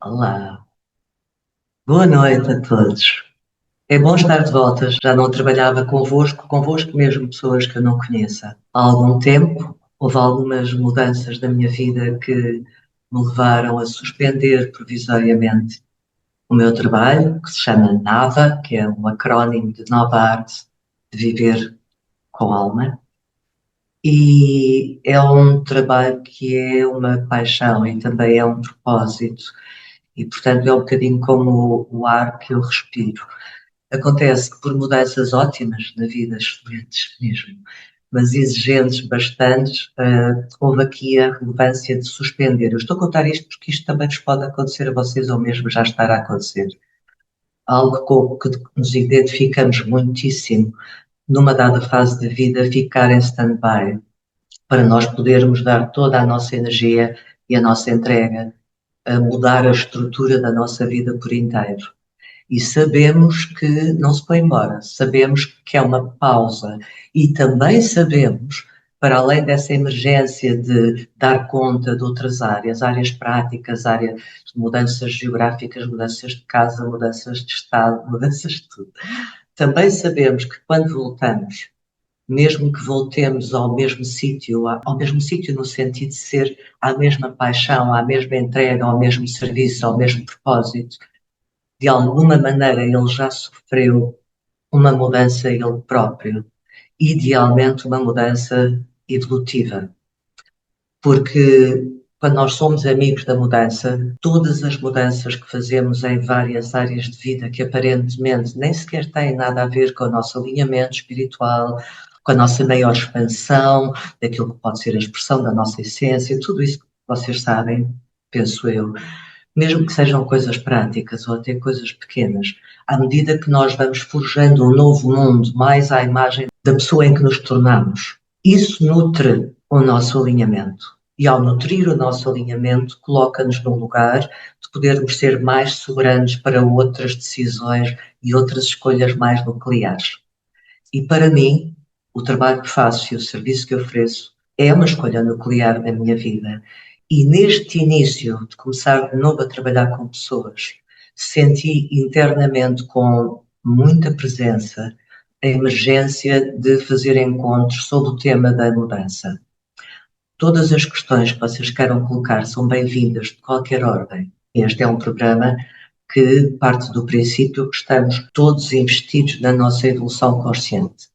Olá, boa noite a todos. É bom estar de volta. Já não trabalhava convosco mesmo pessoas que eu não conheça. Há algum tempo houve algumas mudanças na minha vida que me levaram a suspender provisoriamente o meu trabalho, que se chama NAVA, que é um acrónimo de Nova Arte de Viver com Alma. E é um trabalho que é uma paixão e também é um propósito. E, portanto, é um bocadinho como o ar que eu respiro. Acontece que por mudanças ótimas na vida, excelentes mesmo, mas exigentes bastante, houve aqui a relevância de suspender. Eu estou a contar isto porque isto também vos pode acontecer a vocês ou mesmo já estará a acontecer. Algo com o que nos identificamos muitíssimo numa dada fase da vida, ficar em stand-by, para nós podermos dar toda a nossa energia e a nossa entrega a mudar a estrutura da nossa vida por inteiro. E sabemos que não se foi embora, sabemos que é uma pausa e também sabemos, para além dessa emergência de dar conta de outras áreas, áreas práticas, áreas de mudanças geográficas, mudanças de casa, mudanças de estado, mudanças de tudo, também sabemos que quando voltamos, mesmo que voltemos ao mesmo sítio no sentido de ser à mesma paixão, à mesma entrega, ao mesmo serviço, ao mesmo propósito, de alguma maneira ele já sofreu uma mudança ele próprio, idealmente uma mudança evolutiva, porque quando nós somos amigos da mudança, todas as mudanças que fazemos em várias áreas de vida que aparentemente nem sequer têm nada a ver com o nosso alinhamento espiritual, com a nossa maior expansão, daquilo que pode ser a expressão da nossa essência, tudo isso que vocês sabem, penso eu, mesmo que sejam coisas práticas ou até coisas pequenas, à medida que nós vamos forjando um novo mundo mais à imagem da pessoa em que nos tornamos, isso nutre o nosso alinhamento. E ao nutrir o nosso alinhamento, coloca-nos no lugar de podermos ser mais soberanos para outras decisões e outras escolhas mais nucleares. E para mim, o trabalho que faço e o serviço que ofereço é uma escolha nuclear na minha vida. E neste início de começar de novo a trabalhar com pessoas, senti internamente com muita presença a emergência de fazer encontros sobre o tema da mudança. Todas as questões que vocês queiram colocar são bem-vindas de qualquer ordem. Este é um programa que parte do princípio que estamos todos investidos na nossa evolução consciente.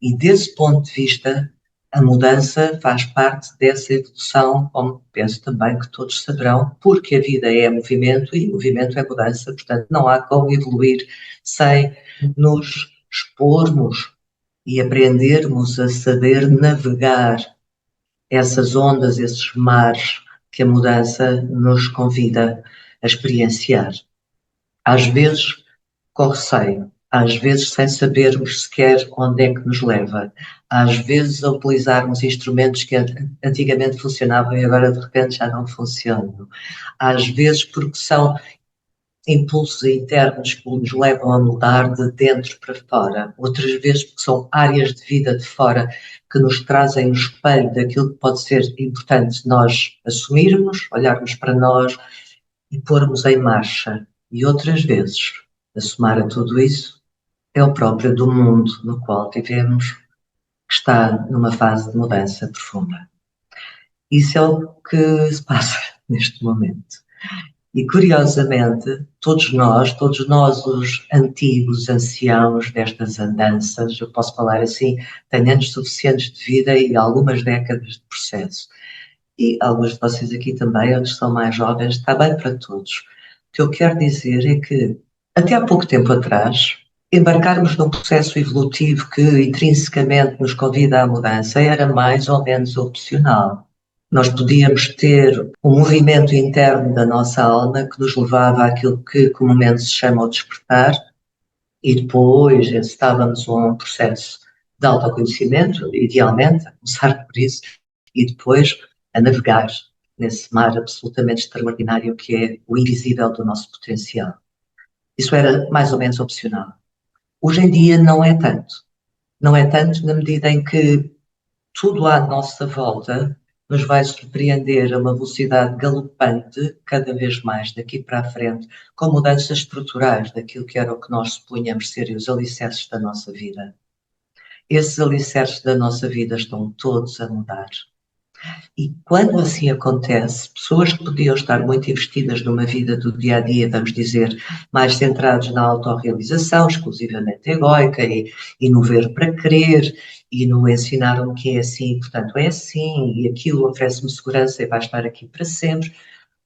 E desse ponto de vista, a mudança faz parte dessa evolução, como penso também que todos saberão, porque a vida é movimento e movimento é mudança, portanto não há como evoluir sem nos expormos e aprendermos a saber navegar essas ondas, esses mares que a mudança nos convida a experienciar. Às vezes com receio, às vezes sem sabermos sequer onde é que nos leva, às vezes a utilizarmos instrumentos que antigamente funcionavam e agora de repente já não funcionam, às vezes porque são impulsos internos que nos levam a mudar de dentro para fora, outras vezes porque são áreas de vida de fora que nos trazem o espelho daquilo que pode ser importante nós assumirmos, olharmos para nós e pormos em marcha. E outras vezes, a somar a tudo isso, é o próprio do mundo no qual vivemos, que está numa fase de mudança profunda. Isso é o que se passa neste momento. E curiosamente, todos nós os antigos anciãos destas andanças, eu posso falar assim, tenho anos suficientes de vida e algumas décadas de processo. E alguns de vocês aqui também, outros são mais jovens, está bem para todos. O que eu quero dizer é que, até há pouco tempo atrás, embarcarmos num processo evolutivo que intrinsecamente nos convida à mudança era mais ou menos opcional. Nós podíamos ter um movimento interno da nossa alma que nos levava àquilo que comumente se chama o despertar, e depois estávamos a um processo de autoconhecimento, idealmente, a começar por isso, e depois a navegar nesse mar absolutamente extraordinário que é o invisível do nosso potencial. Isso era mais ou menos opcional. Hoje em dia não é tanto. Não é tanto na medida em que tudo à nossa volta nos vai surpreender a uma velocidade galopante, cada vez mais daqui para a frente, com mudanças estruturais daquilo que era o que nós supunhamos serem os alicerces da nossa vida. Esses alicerces da nossa vida estão todos a mudar. E quando assim acontece, pessoas que podiam estar muito investidas numa vida do dia-a-dia, vamos dizer, mais centrados na autorrealização, exclusivamente egóica, e no ver para querer, e no ensinar-me que é assim, portanto é assim, e aquilo oferece-me segurança e vai estar aqui para sempre,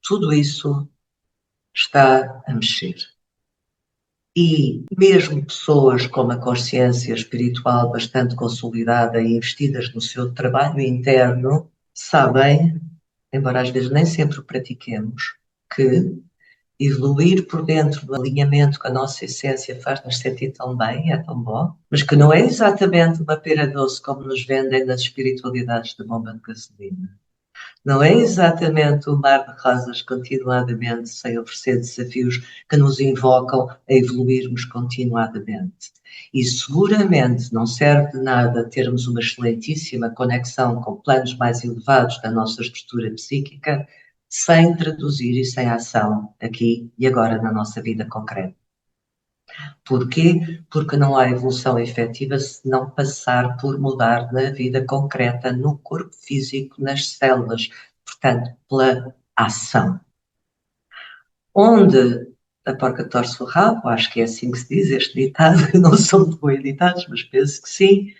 tudo isso está a mexer. E mesmo pessoas com uma consciência espiritual bastante consolidada e investidas no seu trabalho interno, sabem, embora às vezes nem sempre o pratiquemos, que evoluir por dentro do alinhamento com a nossa essência faz-nos sentir tão bem, é tão bom, mas que não é exatamente uma pera doce como nos vendem nas espiritualidades da bomba de gasolina. Não é exatamente o mar de rosas continuadamente, sem oferecer desafios que nos invocam a evoluirmos continuadamente. E seguramente não serve de nada termos uma excelentíssima conexão com planos mais elevados da nossa estrutura psíquica, sem traduzir e sem ação aqui e agora na nossa vida concreta. Porquê? Porque não há evolução efetiva se não passar por mudar na vida concreta, no corpo físico, nas células, portanto, pela ação. Onde a porca torce o rabo, acho que é assim que se diz este ditado, eu não sou muito boa em ditados, mas penso que sim,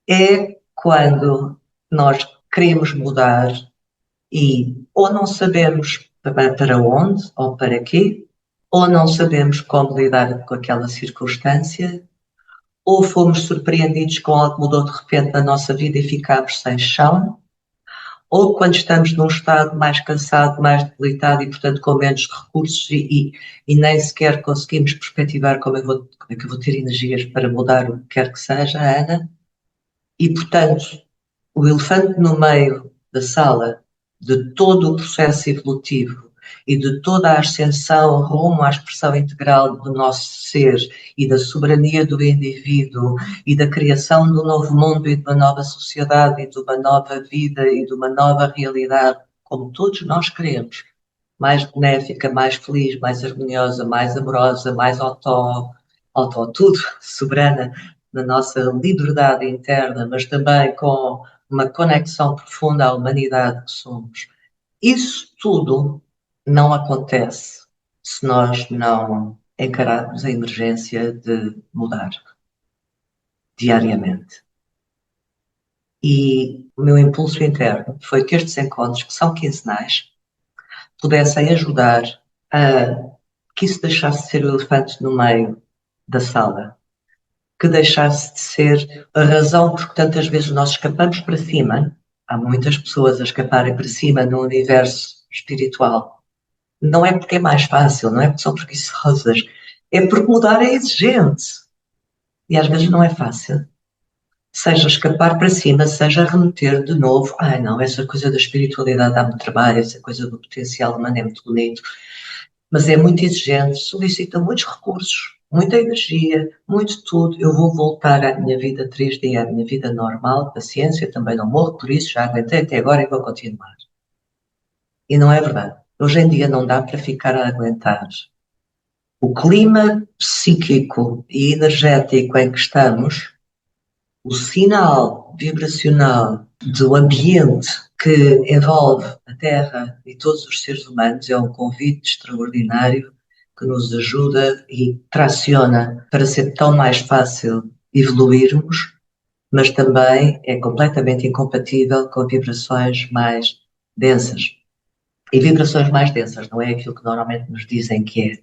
é quando nós queremos mudar e ou não sabemos para onde ou para quê, ou não sabemos como lidar com aquela circunstância, ou fomos surpreendidos com algo que mudou de repente na nossa vida e ficámos sem chão, ou quando estamos num estado mais cansado, mais debilitado e, portanto, com menos recursos e nem sequer conseguimos perspectivar como é que eu vou ter energias para mudar o que quer que seja, Ana. E, portanto, o elefante no meio da sala de todo o processo evolutivo e de toda a ascensão rumo à expressão integral do nosso ser e da soberania do indivíduo e da criação de um novo mundo e de uma nova sociedade e de uma nova vida e de uma nova realidade, como todos nós queremos, mais benéfica, mais feliz, mais harmoniosa, mais amorosa, mais tudo, soberana, na nossa liberdade interna, mas também com uma conexão profunda à humanidade que somos. Isso tudo não acontece se nós não encararmos a emergência de mudar diariamente. E o meu impulso interno foi que estes encontros, que são quinzenais, pudessem ajudar a que isso deixasse de ser o elefante no meio da sala, que deixasse de ser a razão porque tantas vezes nós escapamos para cima. Há muitas pessoas a escaparem para cima no universo espiritual. Não é porque é mais fácil, não é porque são preguiçosas, é porque mudar é exigente. E às vezes não é fácil. Seja escapar para cima, seja remeter de novo. Ai não, essa coisa da espiritualidade dá-me trabalho, essa coisa do potencial humano é muito bonito. Mas é muito exigente, solicita muitos recursos, muita energia, muito tudo. Eu vou voltar à minha vida 3D, à minha vida normal, paciência, também não morro por isso, já aguentei até agora e vou continuar. E não é verdade. Hoje em dia não dá para ficar a aguentar. O clima psíquico e energético em que estamos, o sinal vibracional do ambiente que envolve a Terra e todos os seres humanos é um convite extraordinário que nos ajuda e traciona para ser tão mais fácil evoluirmos, mas também é completamente incompatível com vibrações mais densas. E vibrações mais densas não é aquilo que normalmente nos dizem que é.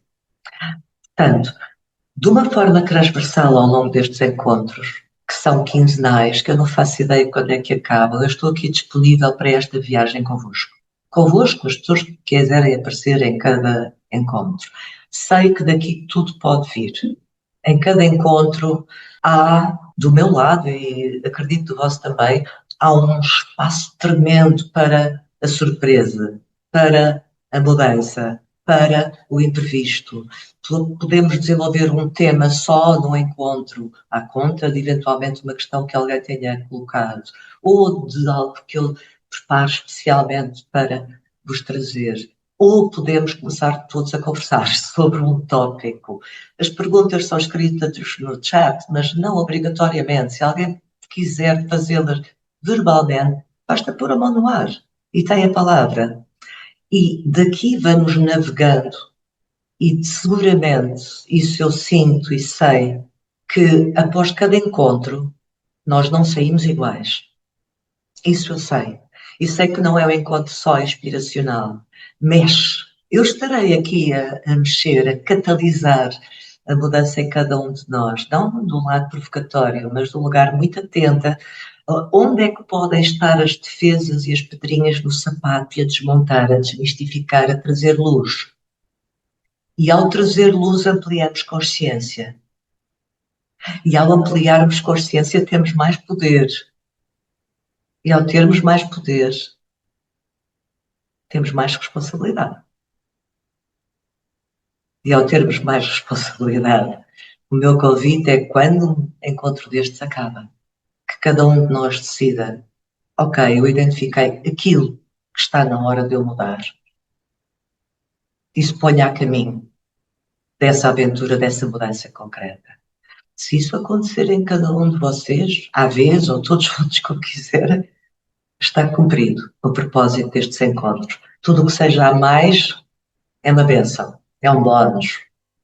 Portanto, de uma forma transversal ao longo destes encontros, que são quinzenais, que eu não faço ideia quando é que acabam, eu estou aqui disponível para esta viagem convosco. Convosco, as pessoas que quiserem aparecer em cada encontro. Sei que daqui tudo pode vir. Em cada encontro há, do meu lado, e acredito do vosso também, há um espaço tremendo para a surpresa, para a mudança, para o imprevisto. Podemos desenvolver um tema só num encontro, à conta de eventualmente uma questão que alguém tenha colocado, ou de algo que eu preparo especialmente para vos trazer. Ou podemos começar todos a conversar sobre um tópico. As perguntas são escritas no chat, mas não obrigatoriamente. Se alguém quiser fazê-las verbalmente, basta pôr a mão no ar e tem a palavra. E daqui vamos navegando. E seguramente, isso eu sinto e sei, que após cada encontro, nós não saímos iguais. Isso eu sei. E sei que não é um encontro só inspiracional. Mexe. Eu estarei aqui a mexer, a catalisar a mudança em cada um de nós. Não de um lado provocatório, mas de um lugar muito atenta. Onde é que podem estar as defesas e as pedrinhas no sapato e a desmontar, a desmistificar, a trazer luz? E ao trazer luz, ampliamos consciência. E ao ampliarmos consciência, temos mais poder. E ao termos mais poder, temos mais responsabilidade. E ao termos mais responsabilidade, o meu convite é quando um encontro destes acaba, que cada um de nós decida, ok, eu identifiquei aquilo que está na hora de eu mudar e se ponha a caminho dessa aventura, dessa mudança concreta. Se isso acontecer em cada um de vocês, à vez ou todos juntos como quiserem, está cumprido o propósito destes encontros. Tudo o que seja a mais é uma bênção, é um bónus,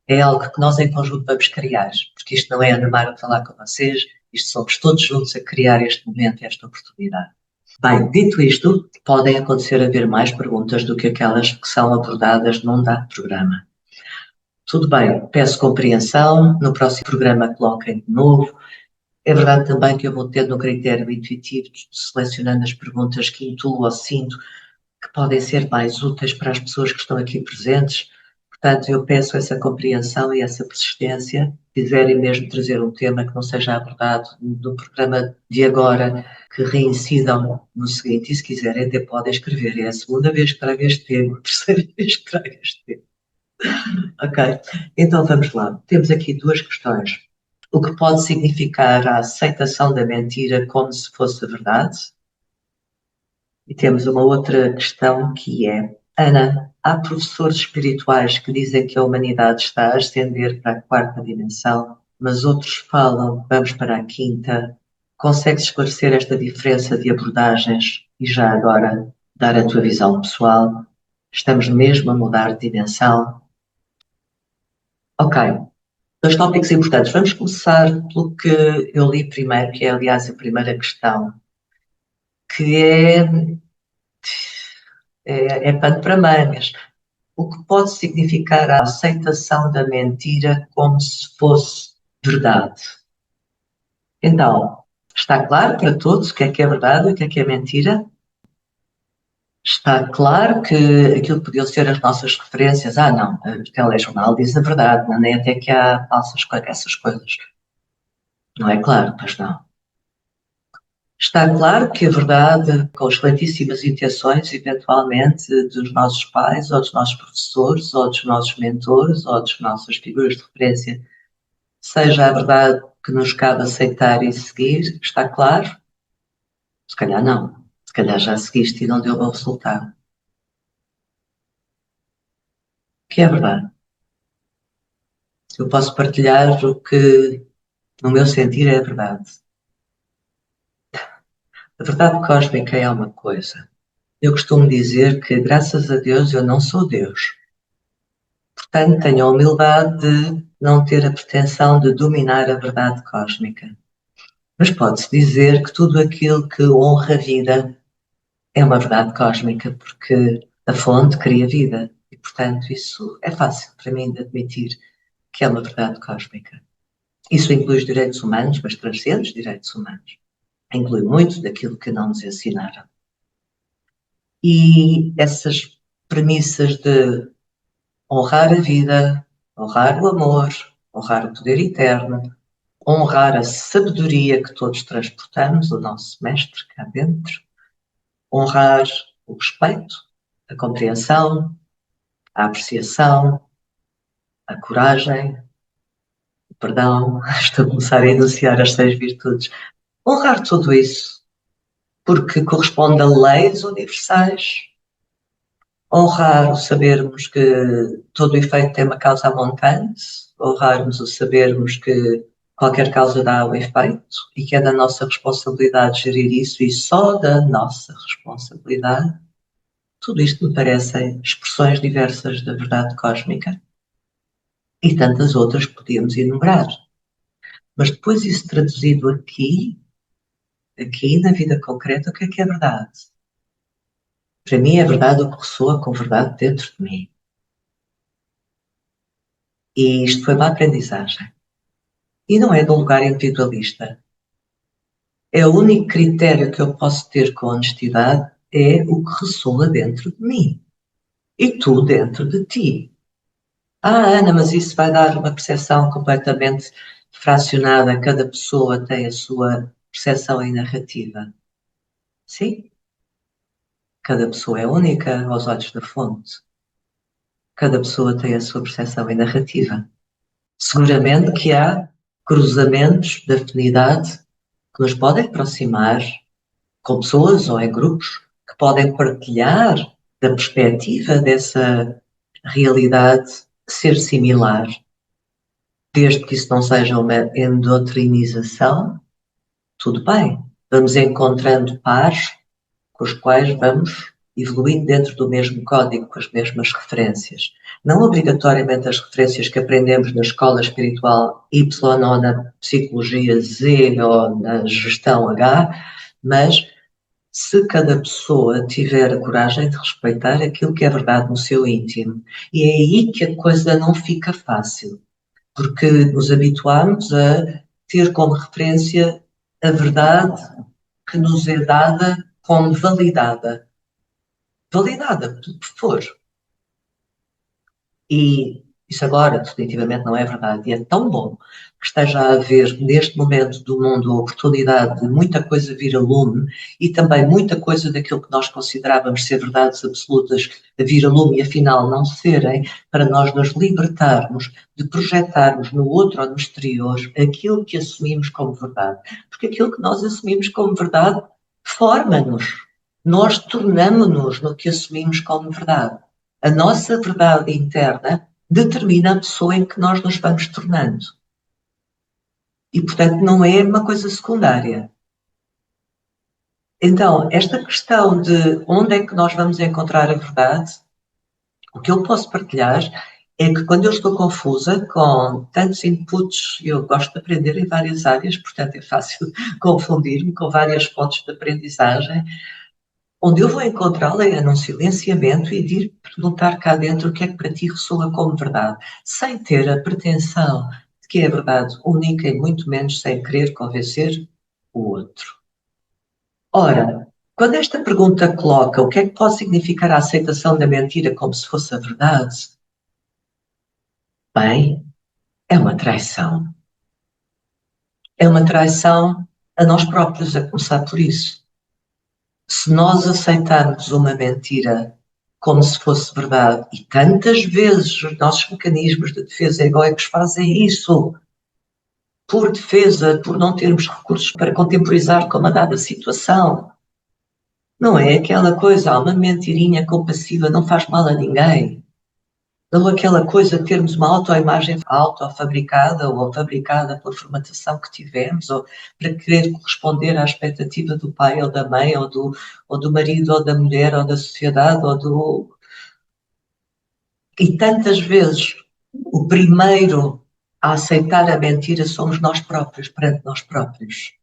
é algo que nós em conjunto vamos criar, porque isto não é Ana Mara a falar com vocês, isto somos todos juntos a criar este momento e esta oportunidade. Bem, dito isto, podem acontecer haver mais perguntas do que aquelas que são abordadas num dado programa. Tudo bem, peço compreensão, no próximo programa coloquem de novo. É verdade também que eu vou ter no critério intuitivo, selecionando as perguntas que intuo ou sinto que podem ser mais úteis para as pessoas que estão aqui presentes. Portanto, eu peço essa compreensão e essa persistência. Se quiserem mesmo trazer um tema que não seja abordado no programa de agora, que reincidam no seguinte. E se quiserem, até podem escrever. É a segunda vez que trago este tema, a terceira vez que trago este tema. Ok? Então vamos lá. Temos aqui duas questões. O que pode significar a aceitação da mentira como se fosse a verdade? E temos uma outra questão que é, Ana, há professores espirituais que dizem que a humanidade está a ascender para a quarta dimensão, mas outros falam que vamos para a quinta. Consegues esclarecer esta diferença de abordagens e já agora dar a tua visão pessoal? Estamos mesmo a mudar de dimensão? Ok, dois tópicos importantes. Vamos começar pelo que eu li primeiro, que é aliás a primeira questão, que é pano para mangas. O que pode significar a aceitação da mentira como se fosse verdade. Então, está claro para todos o que é verdade e o que é mentira? Está claro que aquilo que podiam ser as nossas referências, não, o telejornal diz a verdade, não é até que há falsas coisas, essas coisas. Não é claro, pois não. Está claro que a verdade, com excelentíssimas intenções, eventualmente, dos nossos pais, ou dos nossos professores, ou dos nossos mentores, ou das nossas figuras de referência, seja a verdade que nos cabe aceitar e seguir, está claro? Se calhar não. Se calhar já seguiste e não deu bom resultado. O que é verdade? Eu posso partilhar o que, no meu sentir, é verdade. A verdade cósmica é uma coisa. Eu costumo dizer que, graças a Deus, eu não sou Deus. Portanto, tenho a humildade de não ter a pretensão de dominar a verdade cósmica. Mas pode-se dizer que tudo aquilo que honra a vida é uma verdade cósmica, porque a fonte cria vida. E, portanto, isso é fácil para mim de admitir que é uma verdade cósmica. Isso inclui os direitos humanos, mas transcende os direitos humanos. Inclui muito daquilo que não nos ensinaram. E essas premissas de honrar a vida, honrar o amor, honrar o poder eterno, honrar a sabedoria que todos transportamos, o nosso mestre cá dentro, honrar o respeito, a compreensão, a apreciação, a coragem, o perdão. Estou a começar a enunciar as 6 virtudes. Honrar tudo isso porque corresponde a leis universais. Honrar o sabermos que todo o efeito tem uma causa montante, honrarmos o sabermos que qualquer causa dá o efeito e que é da nossa responsabilidade gerir isso e só da nossa responsabilidade. Tudo isto me parecem expressões diversas da verdade cósmica e tantas outras que podíamos enumerar. Mas depois isso traduzido aqui na vida concreta, o que é verdade? Para mim é verdade o que ressoa com verdade dentro de mim. E isto foi uma aprendizagem. E não é de um lugar individualista. É o único critério que eu posso ter com honestidade é o que ressoa dentro de mim. E tu dentro de ti. Ana, mas isso vai dar uma percepção completamente fracionada. Cada pessoa tem a sua percepção e narrativa. Sim. Cada pessoa é única aos olhos da fonte. Cada pessoa tem a sua percepção e narrativa. Seguramente que há cruzamentos de afinidade que nos podem aproximar com pessoas ou em grupos que podem partilhar da perspectiva dessa realidade ser similar, desde que isso não seja uma endotrinização, tudo bem. Vamos encontrando pares com os quais vamos evoluindo dentro do mesmo código, com as mesmas referências. Não obrigatoriamente as referências que aprendemos na escola espiritual Y ou na psicologia Z ou na gestão H, mas se cada pessoa tiver a coragem de respeitar aquilo que é verdade no seu íntimo. E é aí que a coisa não fica fácil, porque nos habituamos a ter como referência a verdade que nos é dada como validada. Validada, tudo que for. E isso agora definitivamente não é verdade. E é tão bom que esteja a haver, neste momento do mundo, a oportunidade de muita coisa vir a lume e também muita coisa daquilo que nós considerávamos ser verdades absolutas a vir a lume e afinal não serem, para nós nos libertarmos de projetarmos no outro ou no exterior aquilo que assumimos como verdade. Porque aquilo que nós assumimos como verdade forma-nos. Nós tornamo-nos no que assumimos como verdade. A nossa verdade interna determina a pessoa em que nós nos vamos tornando. E, portanto, não é uma coisa secundária. Então, esta questão de onde é que nós vamos encontrar a verdade, o que eu posso partilhar é que quando eu estou confusa com tantos inputs, eu gosto de aprender em várias áreas, portanto é fácil confundir-me com várias fontes de aprendizagem. Onde eu vou encontrá-la é num silenciamento e de ir perguntar cá dentro o que é que para ti ressoa como verdade, sem ter a pretensão de que é verdade única e muito menos sem querer convencer o outro. Ora, quando esta pergunta coloca o que é que pode significar a aceitação da mentira como se fosse a verdade, bem, é uma traição. É uma traição a nós próprios, a começar por isso. Se nós aceitarmos uma mentira como se fosse verdade, e tantas vezes os nossos mecanismos de defesa egóicos fazem isso, por defesa, por não termos recursos para contemporizar com uma dada situação. Não é aquela coisa, uma mentirinha compassiva não faz mal a ninguém. Ou aquela coisa de termos uma autoimagem autofabricada ou fabricada pela formatação que tivemos, ou para querer corresponder à expectativa do pai ou da mãe, ou do marido ou da mulher, ou da sociedade, E tantas vezes o primeiro a aceitar a mentira somos nós próprios, perante nós próprios.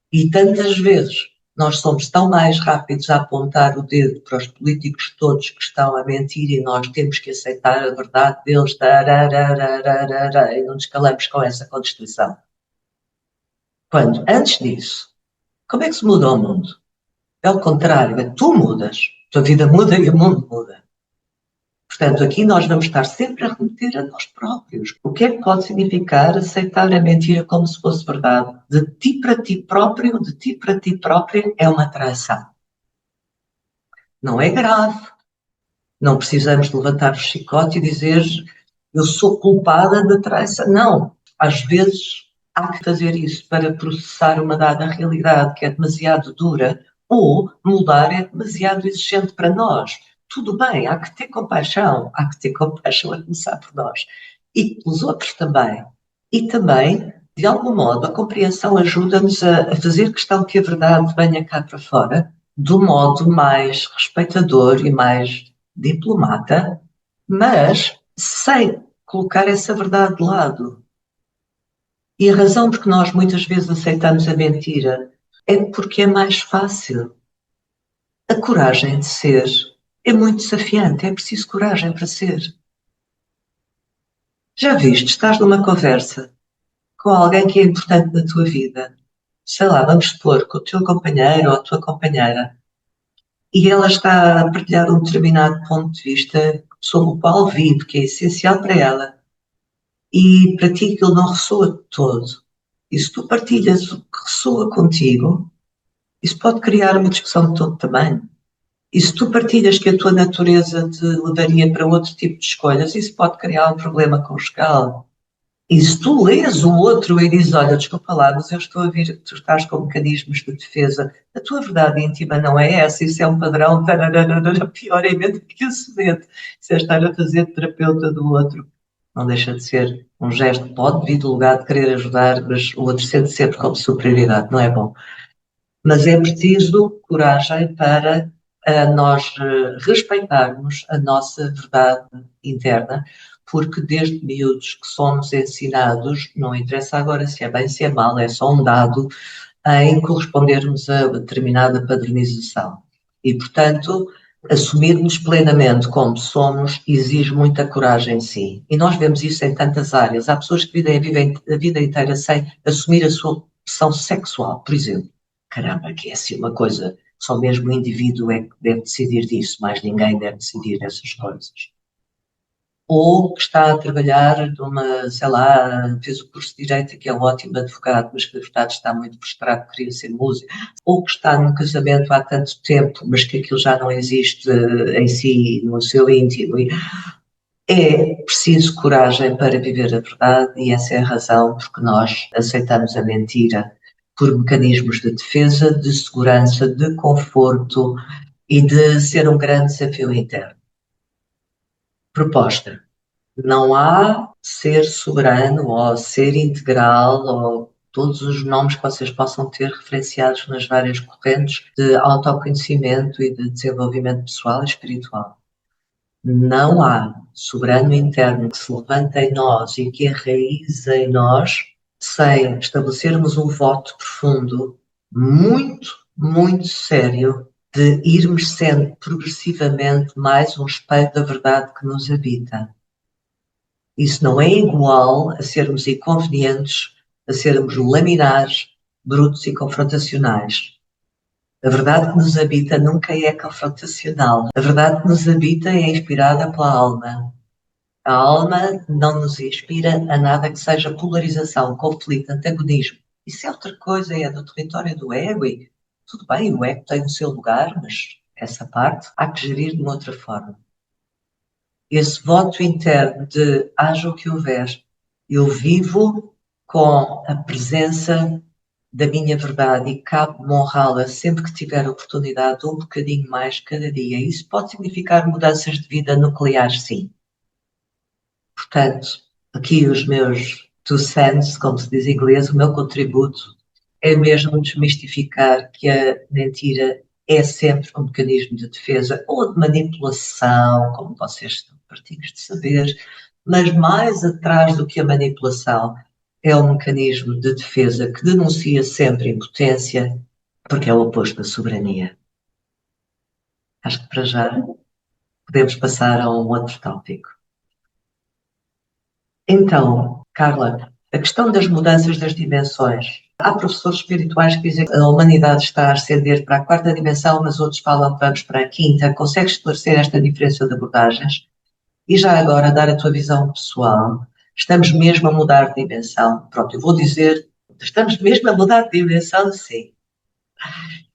E tantas vezes nós somos tão mais rápidos a apontar o dedo para os políticos todos que estão a mentir e nós temos que aceitar a verdade deles e não nos calamos com essa contestação. Quando, antes disso, como é que se muda o mundo? É o contrário, tu mudas, a tua vida muda e o mundo muda. Portanto, aqui nós vamos estar sempre a remeter a nós próprios. O que é que pode significar aceitar a mentira como se fosse verdade? De ti para ti próprio, de ti para ti própria, é uma traição. Não é grave. Não precisamos levantar o chicote e dizer eu sou culpada da traição. Não. Às vezes há que fazer isso para processar uma dada realidade que é demasiado dura, ou mudar é demasiado exigente para nós. Tudo bem, há que ter compaixão a começar por nós e pelos outros também. E também, de algum modo, a compreensão ajuda-nos a fazer questão que a verdade venha cá para fora do modo mais respeitador e mais diplomata, mas sem colocar essa verdade de lado. E a razão por que nós muitas vezes aceitamos a mentira é porque é mais fácil. A coragem de ser é muito desafiante, é preciso coragem para ser. Já viste, estás numa conversa com alguém que é importante na tua vida, sei lá, vamos supor, com o teu companheiro ou a tua companheira, e ela está a partilhar um determinado ponto de vista sobre o qual vive, que é essencial para ela, e para ti aquilo não ressoa de todo. E se tu partilhas o que ressoa contigo, isso pode criar uma discussão de todo tamanho. E se tu partilhas que a tua natureza te levaria para outro tipo de escolhas, isso pode criar um problema conjugal. E se tu lês o outro e dizes, olha, desculpa lá, mas eu estou a ver que tu estás com mecanismos de defesa, a tua verdade íntima não é essa, isso é um padrão, pior é mesmo que o soneto. Isso é estar a fazer terapeuta do outro. Não deixa de ser um gesto, pode vir do lugar de querer ajudar, mas o outro sente sempre como superioridade, não é bom. Mas é preciso coragem para nós respeitarmos a nossa verdade interna, porque desde miúdos que somos ensinados, não interessa agora se é bem, se é mal, é só um dado, em correspondermos a determinada padronização. E, portanto, assumirmos plenamente como somos exige muita coragem, sim. E nós vemos isso em tantas áreas. Há pessoas que vivem a vida inteira sem assumir a sua opção sexual, por exemplo. Caramba, que é assim uma coisa, só mesmo o indivíduo é que deve decidir disso, mais ninguém deve decidir dessas coisas. Ou que está a trabalhar numa, sei lá, fez o curso de Direito, que é um ótimo advogado, mas que na verdade está muito frustrado, queria ser músico. Ou que está num casamento há tanto tempo, mas que aquilo já não existe em si, no seu íntimo. É preciso coragem para viver a verdade e essa é a razão porque nós aceitamos a mentira por mecanismos de defesa, de segurança, de conforto e de ser um grande desafio interno. Proposta. Não há ser soberano ou ser integral ou todos os nomes que vocês possam ter referenciados nas várias correntes de autoconhecimento e de desenvolvimento pessoal e espiritual. Não há soberano interno que se levante em nós e que enraize em nós sem estabelecermos um voto profundo, muito, muito sério, de irmos sendo progressivamente mais um espelho da verdade que nos habita. Isso não é igual a sermos inconvenientes, a sermos laminares, brutos e confrontacionais. A verdade que nos habita nunca é confrontacional. A verdade que nos habita é inspirada pela alma. A alma não nos inspira a nada que seja polarização, conflito, antagonismo. Isso é outra coisa, é do território do ego e tudo bem, o ego tem o seu lugar, mas essa parte há que gerir de uma outra forma. Esse voto interno de haja o que houver, eu vivo com a presença da minha verdade e cabe-me honrá-la sempre que tiver oportunidade, um bocadinho mais cada dia. Isso pode significar mudanças de vida nucleares, sim. Portanto, aqui os meus 2 cents, como se diz em inglês, o meu contributo é mesmo desmistificar que a mentira é sempre um mecanismo de defesa ou de manipulação, como vocês estão partidos de saber, mas mais atrás do que a manipulação é um mecanismo de defesa que denuncia sempre impotência, porque é o oposto da soberania. Acho que para já podemos passar a um outro tópico. Então, Carla, a questão das mudanças das dimensões. Há professores espirituais que dizem que a humanidade está a ascender para a quarta dimensão, mas outros falam que vamos para a quinta. Consegues esclarecer esta diferença de abordagens? E já agora, dar a tua visão pessoal. Estamos mesmo a mudar de dimensão? Pronto, eu vou dizer, estamos mesmo a mudar de dimensão? Sim.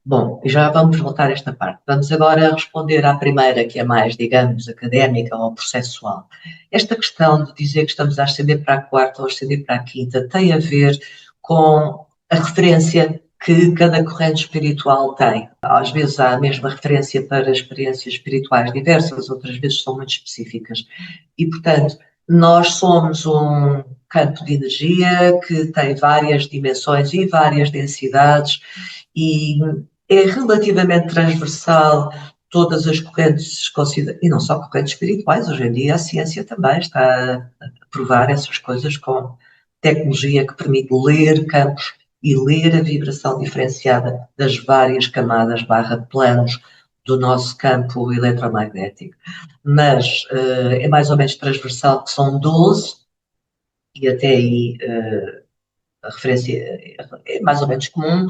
Bom, já vamos voltar a esta parte. Vamos agora responder à primeira, que é mais, digamos, académica ou processual. Esta questão de dizer que estamos a ascender para a quarta ou a ascender para a quinta tem a ver com a referência que cada corrente espiritual tem. Às vezes há a mesma referência para experiências espirituais diversas, outras vezes são muito específicas. E, portanto, nós somos um campo de energia que tem várias dimensões e várias densidades e é relativamente transversal todas as correntes, e não só correntes espirituais, hoje em dia a ciência também está a provar essas coisas com tecnologia que permite ler campos e ler a vibração diferenciada das várias camadas / planos do nosso campo eletromagnético. Mas é mais ou menos transversal, que são 12, e até aí a referência é mais ou menos comum,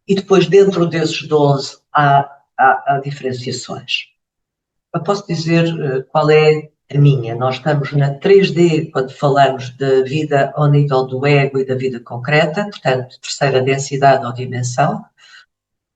e depois dentro desses 12 há diferenciações. Eu posso dizer qual é a minha. Nós estamos na 3D quando falamos da vida ao nível do ego e da vida concreta, portanto, terceira densidade ou dimensão.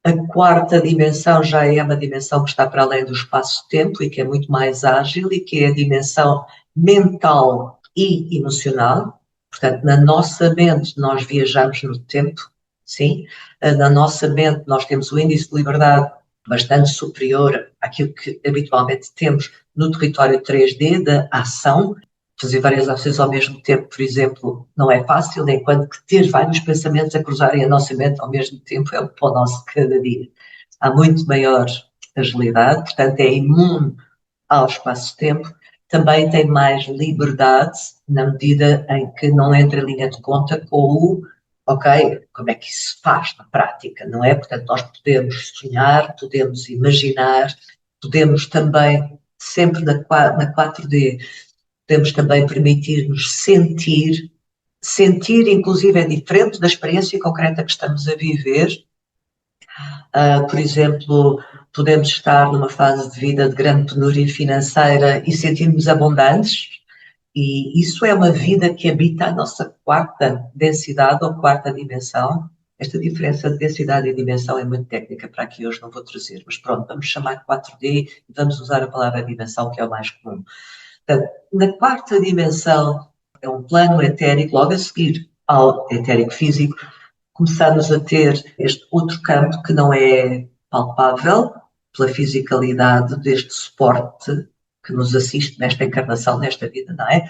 A quarta dimensão já é uma dimensão que está para além do espaço-tempo e que é muito mais ágil e que é a dimensão mental e emocional. Portanto, na nossa mente nós viajamos no tempo, sim. Na nossa mente nós temos o índice de liberdade bastante superior àquilo que habitualmente temos no território 3D da ação. Fazer várias ações ao mesmo tempo, por exemplo, não é fácil, enquanto que ter vários pensamentos a cruzarem a nossa mente ao mesmo tempo é o pão nosso de cada dia. Há muito maior agilidade, portanto é imune ao espaço-tempo, também tem mais liberdade na medida em que não entra em linha de conta com o ok, como é que isso se faz na prática, não é? Portanto, nós podemos sonhar, podemos imaginar, podemos também, sempre na 4D, podemos também permitir-nos sentir, inclusive é diferente da experiência concreta que estamos a viver. Por exemplo, podemos estar numa fase de vida de grande penúria financeira e sentirmos abundantes, e isso é uma vida que habita a nossa quarta densidade ou quarta dimensão. Esta diferença de densidade e dimensão é muito técnica para aqui hoje não vou trazer, mas pronto, vamos chamar 4D e vamos usar a palavra dimensão, que é o mais comum. Portanto, na quarta dimensão é um plano etérico, logo a seguir ao etérico físico, começamos a ter este outro campo que não é palpável pela fisicalidade deste suporte que nos assiste nesta encarnação, nesta vida, não é?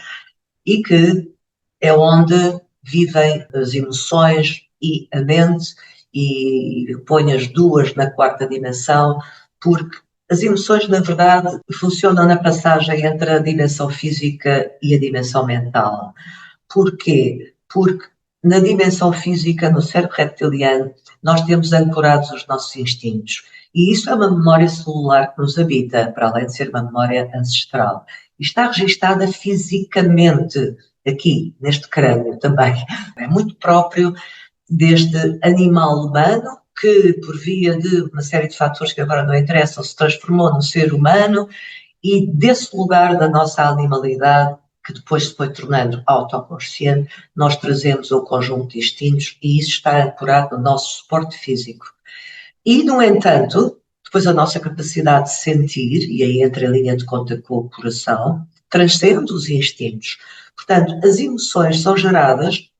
E que é onde vivem as emoções e a mente, e põe as duas na quarta dimensão, porque as emoções, na verdade, funcionam na passagem entre a dimensão física e a dimensão mental. Porquê? Porque na dimensão física, no cérebro reptiliano, nós temos ancorados os nossos instintos. E isso é uma memória celular que nos habita, para além de ser uma memória ancestral. E está registada fisicamente aqui, neste crânio também. É muito próprio deste animal humano que, por via de uma série de fatores que agora não interessam, se transformou num ser humano, e desse lugar da nossa animalidade, que depois se foi tornando autoconsciente, nós trazemos um conjunto de instintos e isso está ancorado no nosso suporte físico. E, no entanto, depois a nossa capacidade de sentir, e aí entra em linha de conta com o coração, transcende os instintos. Portanto, as emoções são geradas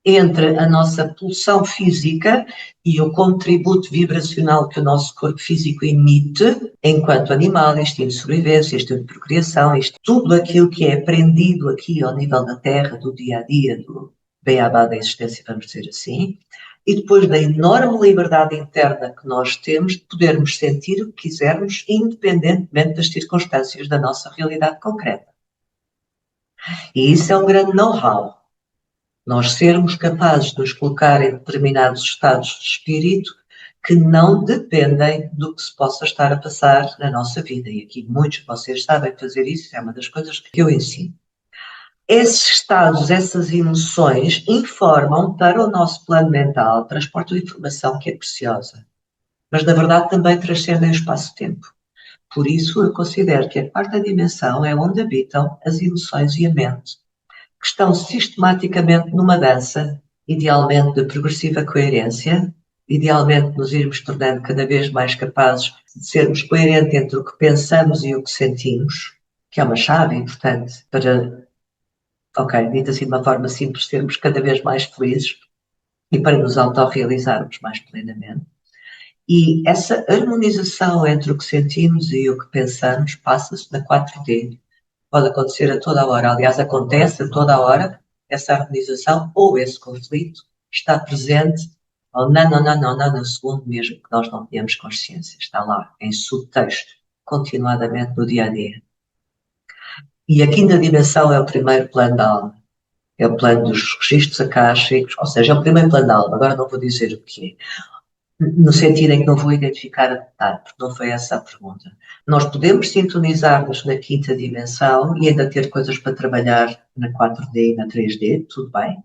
entre a nossa pulsão física e o contributo vibracional que o nosso corpo físico emite enquanto animal, instinto de sobrevivência, instinto de procriação, tudo aquilo que é aprendido aqui ao nível da Terra, do dia-a-dia, do beabá da existência, vamos dizer assim, e depois da enorme liberdade interna que nós temos de podermos sentir o que quisermos, independentemente das circunstâncias da nossa realidade concreta. E isso é um grande know-how. Nós sermos capazes de nos colocar em determinados estados de espírito que não dependem do que se possa estar a passar na nossa vida. E aqui muitos de vocês sabem fazer isso, é uma das coisas que eu ensino. Esses estados, essas emoções, informam para o nosso plano mental, transportam informação que é preciosa, mas na verdade também transcendem o espaço-tempo. Por isso eu considero que a quarta dimensão é onde habitam as emoções e a mente, que estão sistematicamente numa dança, idealmente de progressiva coerência, idealmente nos irmos tornando cada vez mais capazes de sermos coerentes entre o que pensamos e o que sentimos, que é uma chave importante para, dito assim de uma forma simples, sermos cada vez mais felizes. e para nos autorrealizarmos mais plenamente. E essa harmonização entre o que sentimos e o que pensamos passa-se na 4D. Pode acontecer a toda a hora, aliás, acontece a toda a hora essa harmonização ou esse conflito está presente ao nanosegundo mesmo que nós não tenhamos consciência. Está lá, em subtexto, continuadamente no dia a dia. E a quinta dimensão é o primeiro plano da alma. É o plano dos registros akáshicos, ou seja, é o primeiro plano da alma. Agora não vou dizer o que é, no sentido em que não vou identificar a detalhe, porque não foi essa a pergunta. Nós podemos sintonizar-nos na quinta dimensão e ainda ter coisas para trabalhar na 4D e na 3D, tudo bem,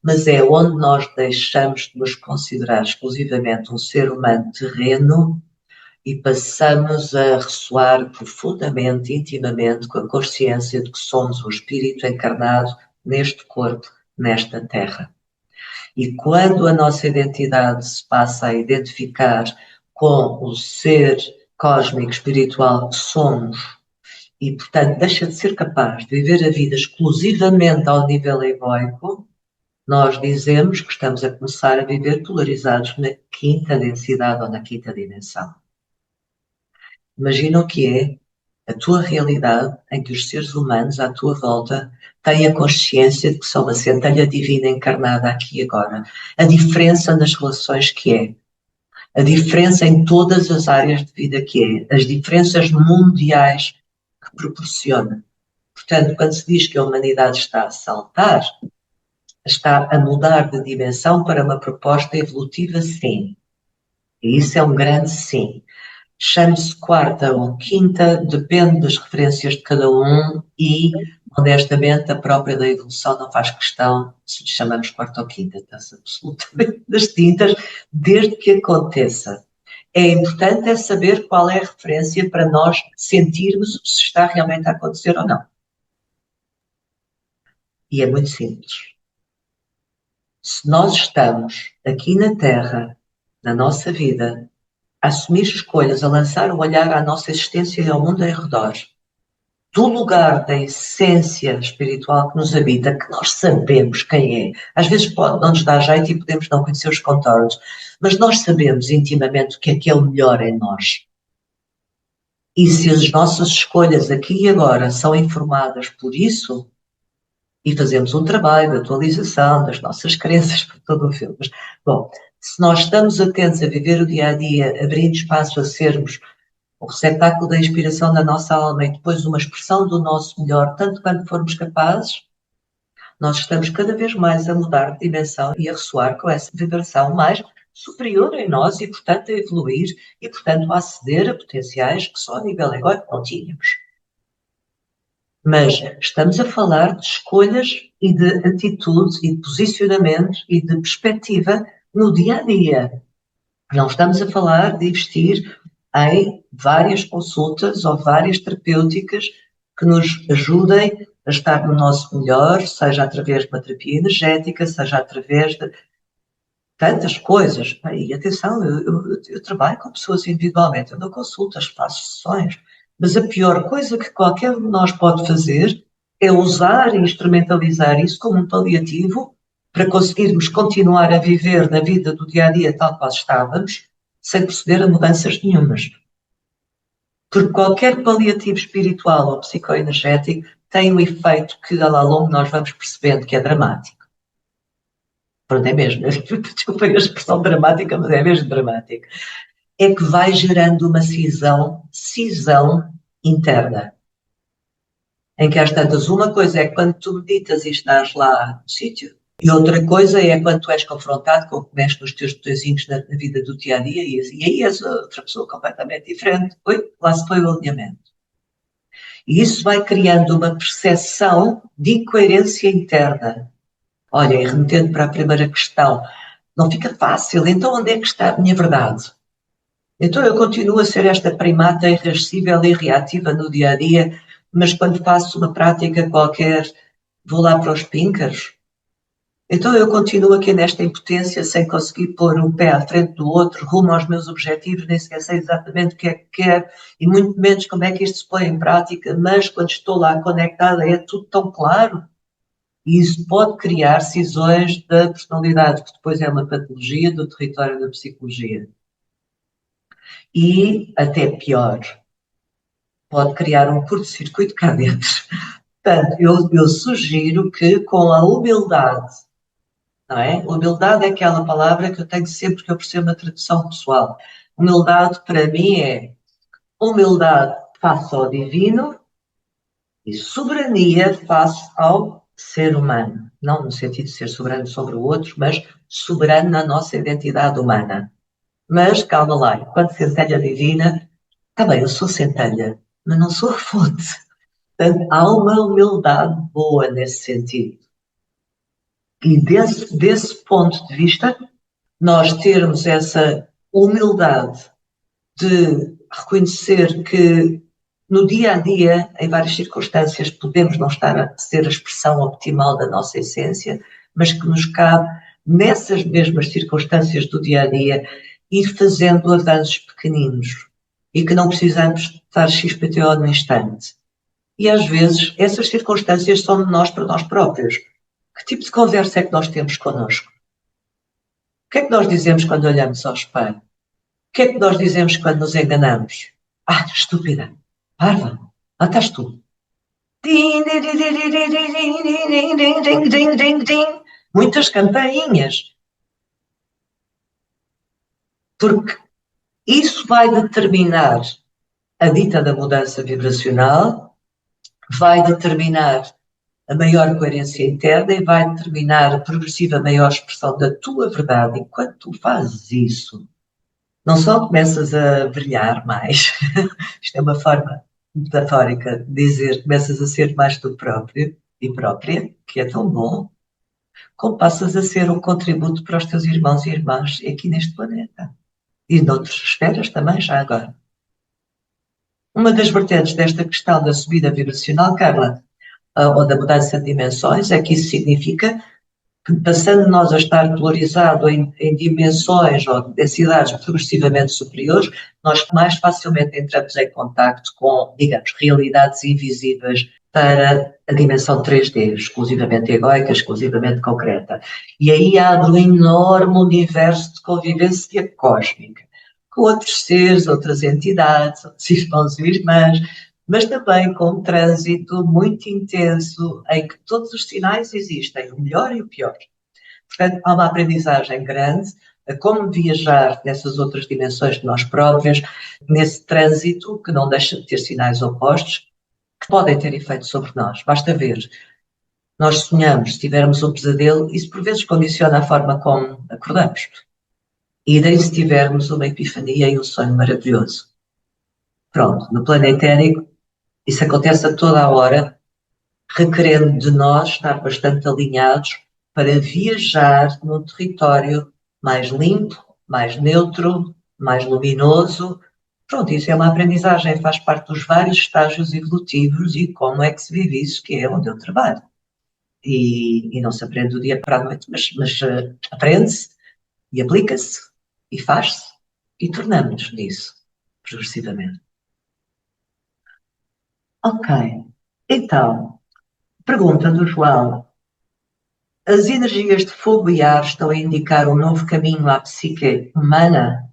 mas é onde nós deixamos de nos considerar exclusivamente um ser humano terreno e passamos a ressoar profundamente, intimamente, com a consciência de que somos o espírito encarnado neste corpo, nesta terra. E quando a nossa identidade se passa a identificar com o ser cósmico espiritual que somos, e portanto deixa de ser capaz de viver a vida exclusivamente ao nível egoico, nós dizemos que estamos a começar a viver polarizados na quinta densidade ou na quinta dimensão. Imagina o que é a tua realidade em que os seres humanos à tua volta têm a consciência de que são uma centelha divina encarnada aqui e agora. A diferença nas relações que é. A diferença em todas as áreas de vida que é. As diferenças mundiais que proporciona. Portanto, quando se diz que a humanidade está a saltar, está a mudar de dimensão para uma proposta evolutiva, sim. E isso é um grande sim. Chame-se quarta ou quinta, depende das referências de cada um e, honestamente, a própria da evolução não faz questão se lhe chamamos quarta ou quinta, está-se absolutamente das tintas, desde que aconteça. É importante é saber qual é a referência para nós sentirmos se está realmente a acontecer ou não. E é muito simples. Se nós estamos aqui na Terra, na nossa vida, a assumir escolhas, a lançar um olhar à nossa existência e ao mundo em redor, do lugar da essência espiritual que nos habita, que nós sabemos quem é. Às vezes pode não nos dar jeito e podemos não conhecer os contornos, mas nós sabemos intimamente o que é o melhor em nós. E se as nossas escolhas aqui e agora são informadas por isso, e fazemos um trabalho de atualização das nossas crenças por todo o filme. Mas, bom, se nós estamos atentos a viver o dia-a-dia, abrindo espaço a sermos o receptáculo da inspiração da nossa alma e depois uma expressão do nosso melhor, tanto quanto formos capazes, nós estamos cada vez mais a mudar de dimensão e a ressoar com essa vibração mais superior em nós e, portanto, a evoluir e, portanto, a aceder a potenciais que só a nível egóico não tínhamos. Mas estamos a falar de escolhas e de atitudes e de posicionamento e de perspectiva no dia-a-dia. Não estamos a falar de investir em várias consultas ou várias terapêuticas que nos ajudem a estar no nosso melhor, seja através de uma terapia energética, seja através de tantas coisas. E atenção, eu trabalho com pessoas individualmente, eu dou consultas, faço sessões, mas a pior coisa que qualquer um de nós pode fazer é usar e instrumentalizar isso como um paliativo para conseguirmos continuar a viver na vida do dia-a-dia tal qual estávamos, sem proceder a mudanças nenhumas. Porque qualquer paliativo espiritual ou psicoenergético tem um efeito que, ao longo, nós vamos percebendo que é dramático. Pronto, é mesmo. Desculpa a expressão dramática, mas é mesmo dramático. É que vai gerando uma cisão interna. Em que às tantas, uma coisa é quando tu meditas e estás lá no sítio, e outra coisa é quando tu és confrontado com o que mexe nos teus botõezinhos na vida do dia-a-dia e aí és outra pessoa completamente diferente. Oi, lá se foi o alinhamento. E isso vai criando uma percepção de incoerência interna. Olha, e remetendo para a primeira questão, não fica fácil. Então onde é que está a minha verdade? Então eu continuo a ser esta primata irascível e reativa no dia-a-dia, mas quando faço uma prática qualquer, vou lá para os píncaros. Então eu continuo aqui nesta impotência, sem conseguir pôr um pé à frente do outro, rumo aos meus objetivos, nem sequer sei exatamente o que é que quero, e muito menos como é que isto se põe em prática, mas quando estou lá conectada é tudo tão claro. E isso pode criar cisões da personalidade, que depois é uma patologia do território da psicologia. E, até pior, pode criar um curto-circuito cá dentro. Portanto, eu sugiro que com a humildade, não é? Humildade é aquela palavra que eu tenho sempre que eu percebo na tradução pessoal. Humildade, para mim, é humildade face ao divino e soberania face ao ser humano. Não no sentido de ser soberano sobre o outro, mas soberano na nossa identidade humana. Mas, calma lá, enquanto centelha divina, está bem, eu sou centelha, mas não sou a fonte. Portanto, há uma humildade boa nesse sentido. E desse ponto de vista, nós termos essa humildade de reconhecer que no dia a dia, em várias circunstâncias, podemos não estar a ser a expressão optimal da nossa essência, mas que nos cabe, nessas mesmas circunstâncias do dia a dia, ir fazendo avanços pequeninos e que não precisamos estar XPTO no instante. E às vezes essas circunstâncias são de nós para nós próprios. Que tipo de conversa é que nós temos connosco? O que é que nós dizemos quando olhamos ao espelho? O que é que nós dizemos quando nos enganamos? Ah, estúpida, parva, lá estás tu. Muitas campainhas, porque isso vai determinar a dita da mudança vibracional, vai determinar a maior coerência interna e vai determinar a progressiva maior expressão da tua verdade. E quando tu fazes isso, não só começas a brilhar mais, isto é uma forma metafórica de dizer, começas a ser mais tu próprio e própria, que é tão bom, como passas a ser um contributo para os teus irmãos e irmãs aqui neste planeta. E noutras esferas também, já agora. Uma das vertentes desta questão da subida vibracional, Carla, ou da mudança de dimensões, é que isso significa que, passando nós a estar polarizado em dimensões ou densidades progressivamente superiores, nós mais facilmente entramos em contacto com, digamos, realidades invisíveis para a dimensão 3D, exclusivamente egóica, exclusivamente concreta. E aí abre um enorme universo de convivência cósmica, com outros seres, outras entidades, outros irmãos e irmãs, mas também com um trânsito muito intenso em que todos os sinais existem, o melhor e o pior. Portanto, há uma aprendizagem grande a como viajar nessas outras dimensões de nós próprios, nesse trânsito que não deixa de ter sinais opostos, que podem ter efeito sobre nós. Basta ver. Nós sonhamos, se tivermos um pesadelo, isso por vezes condiciona a forma como acordamos. E daí se tivermos uma epifania e um sonho maravilhoso. Pronto, no plano etérico, isso acontece a toda a hora, requerendo de nós estar bastante alinhados para viajar num território mais limpo, mais neutro, mais luminoso. Pronto, isso é uma aprendizagem, faz parte dos vários estágios evolutivos e como é que se vive isso, que é onde eu trabalho. E não se aprende do dia para a noite, mas aprende-se e aplica-se e faz-se e tornamos-nos nisso, progressivamente. Ok, então, pergunta do João. As energias de fogo e ar estão a indicar um novo caminho à psique humana,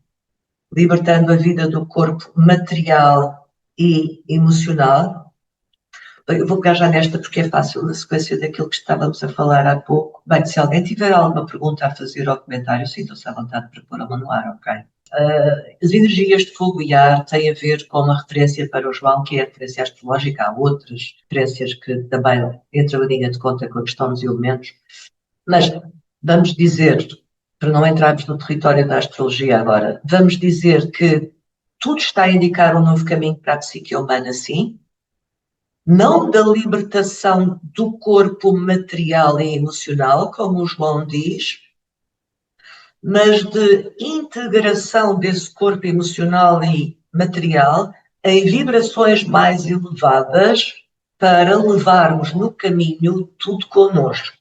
libertando a vida do corpo material e emocional. Eu vou pegar já nesta porque é fácil, na sequência daquilo que estávamos a falar há pouco. Bem, se alguém tiver alguma pergunta a fazer ao comentário, sintam-se à vontade para pôr a mão no ar, ok? As energias de fogo e ar têm a ver com uma referência para o João, que é a referência astrológica. Há outras referências que também entram em linha de conta com a questão dos elementos. Mas vamos dizer, para não entrarmos no território da astrologia agora, vamos dizer que tudo está a indicar um novo caminho para a psique humana, sim, não da libertação do corpo material e emocional, como o João diz, mas de integração desse corpo emocional e material em vibrações mais elevadas para levarmos no caminho tudo connosco.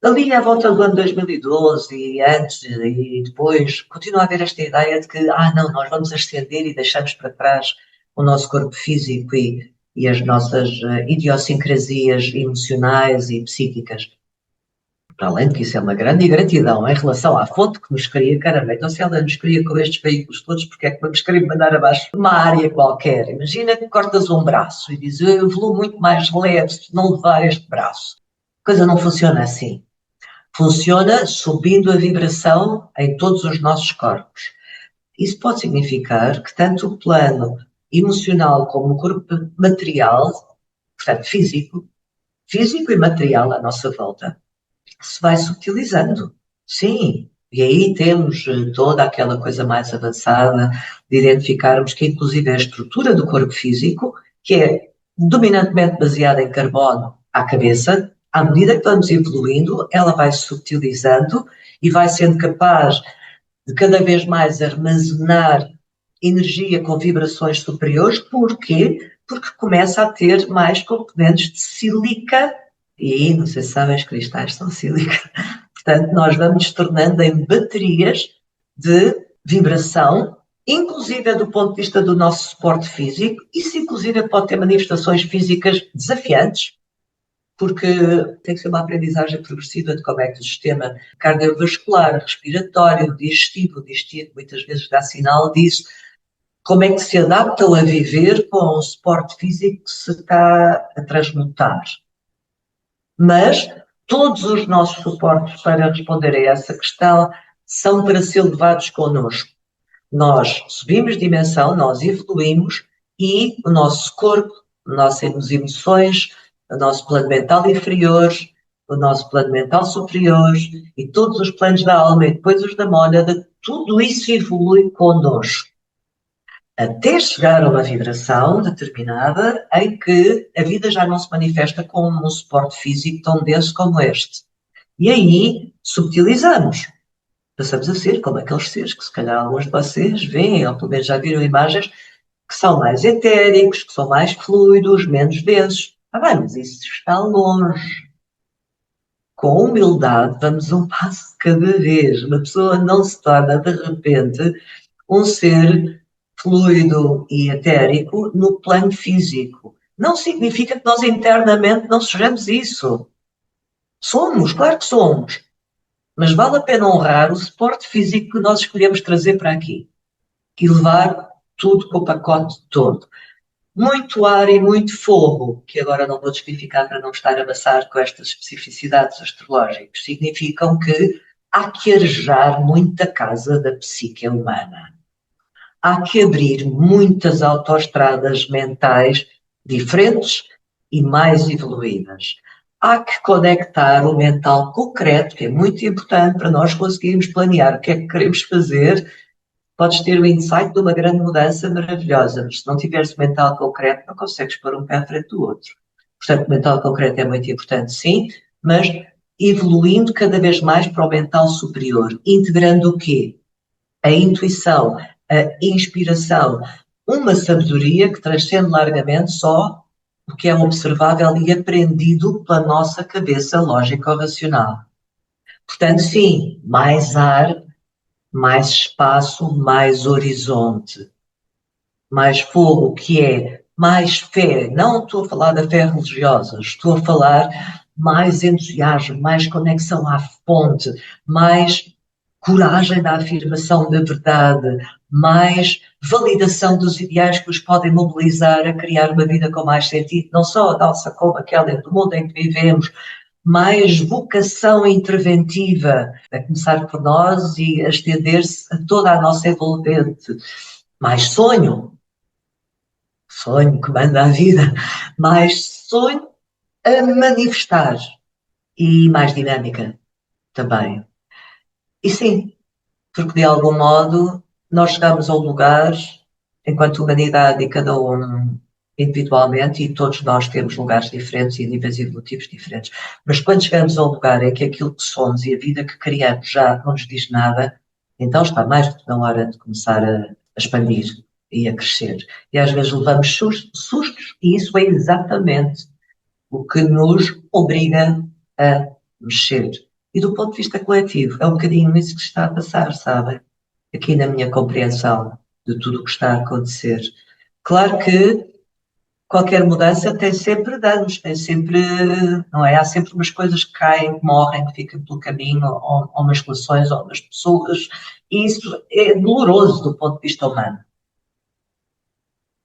Ali à volta do ano 2012 e antes e depois, continua a haver esta ideia de que, não, nós vamos ascender e deixamos para trás o nosso corpo físico e e as nossas idiosincrasias emocionais e psíquicas. Para além de que isso é uma grande ingratidão em relação à fonte que nos cria, caramba, então se ela nos cria com estes veículos todos, porque é que vamos querer mandar abaixo uma área qualquer? Imagina que cortas um braço e dizes, eu evoluo muito mais leve se não levar este braço. A coisa não funciona assim. Funciona subindo a vibração em todos os nossos corpos. Isso pode significar que tanto o plano emocional como o corpo material, portanto físico e material à nossa volta, se vai subtilizando. Sim, e aí temos toda aquela coisa mais avançada de identificarmos que inclusive a estrutura do corpo físico, que é dominantemente baseada em carbono à cabeça, à medida que vamos evoluindo, ela vai se subtilizando e vai sendo capaz de cada vez mais armazenar energia com vibrações superiores. Porquê? Porque começa a ter mais componentes de sílica, e não sei se sabem, os cristais são sílica. Portanto, nós vamos nos tornando em baterias de vibração, inclusive do ponto de vista do nosso suporte físico. Isso inclusive pode ter manifestações físicas desafiantes, porque tem que ser uma aprendizagem progressiva de como é que o sistema cardiovascular, respiratório, digestivo, muitas vezes dá sinal disso, como é que se adaptam a viver com o suporte físico que se está a transmutar. Mas todos os nossos suportes para responder a essa questão são para ser levados connosco. Nós subimos de dimensão, nós evoluímos e o nosso corpo, nossas emoções, o nosso plano mental inferior, o nosso plano mental superior e todos os planos da alma e depois os da mónada, tudo isso evolui connosco. Até chegar a uma vibração determinada em que a vida já não se manifesta como um suporte físico tão denso como este. E aí subtilizamos. Passamos a ser como aqueles seres que se calhar alguns de vocês veem, ou pelo menos já viram imagens, que são mais etéricos, que são mais fluidos, menos densos. Ah, bem, mas isso está longe. Com humildade, vamos um passo de cada vez. Uma pessoa não se torna, de repente, um ser fluido e etérico no plano físico. Não significa que nós internamente não sejamos isso. Somos, claro que somos. Mas vale a pena honrar o suporte físico que nós escolhemos trazer para aqui e levar tudo com o pacote todo. Muito ar e muito fogo, que agora não vou desqualificar para não estar a amassar com estas especificidades astrológicas, significam que há que arejar muita casa da psique humana. Há que abrir muitas autoestradas mentais diferentes e mais evoluídas. Há que conectar o mental concreto, que é muito importante para nós conseguirmos planear o que é que queremos fazer. Podes ter o insight de uma grande mudança maravilhosa, mas se não tiveres o mental concreto, não consegues pôr um pé à frente do outro. Portanto, o mental concreto é muito importante, sim, mas evoluindo cada vez mais para o mental superior, integrando o quê? A intuição, a inspiração, uma sabedoria que transcende largamente só o que é observável e aprendido pela nossa cabeça lógico-racional. Portanto, sim, mais ar, mais espaço, mais horizonte, mais fogo, que é mais fé. Não estou a falar da fé religiosa, estou a falar mais entusiasmo, mais conexão à fonte, mais coragem da afirmação da verdade, mais validação dos ideais que os podem mobilizar a criar uma vida com mais sentido, não só a nossa como aquela do mundo em que vivemos, mais vocação interventiva, a começar por nós e a estender-se a toda a nossa envolvente, mais sonho que manda a vida, mais sonho a manifestar e mais dinâmica também. E sim, porque de algum modo nós chegamos a um lugar, enquanto humanidade e cada um individualmente, e todos nós temos lugares diferentes e níveis evolutivos diferentes, mas quando chegamos a um lugar em que aquilo que somos e a vida que criamos já não nos diz nada, então está mais do que na hora de começar a expandir e a crescer. E às vezes levamos sustos e isso é exatamente o que nos obriga a mexer. E do ponto de vista coletivo, é um bocadinho isso que está a passar, sabem? Aqui na minha compreensão de tudo o que está a acontecer. Claro que qualquer mudança tem sempre danos, tem sempre, não é? Há sempre umas coisas que caem, que morrem, que ficam pelo caminho, ou umas relações, ou umas pessoas, e isso é doloroso do ponto de vista humano.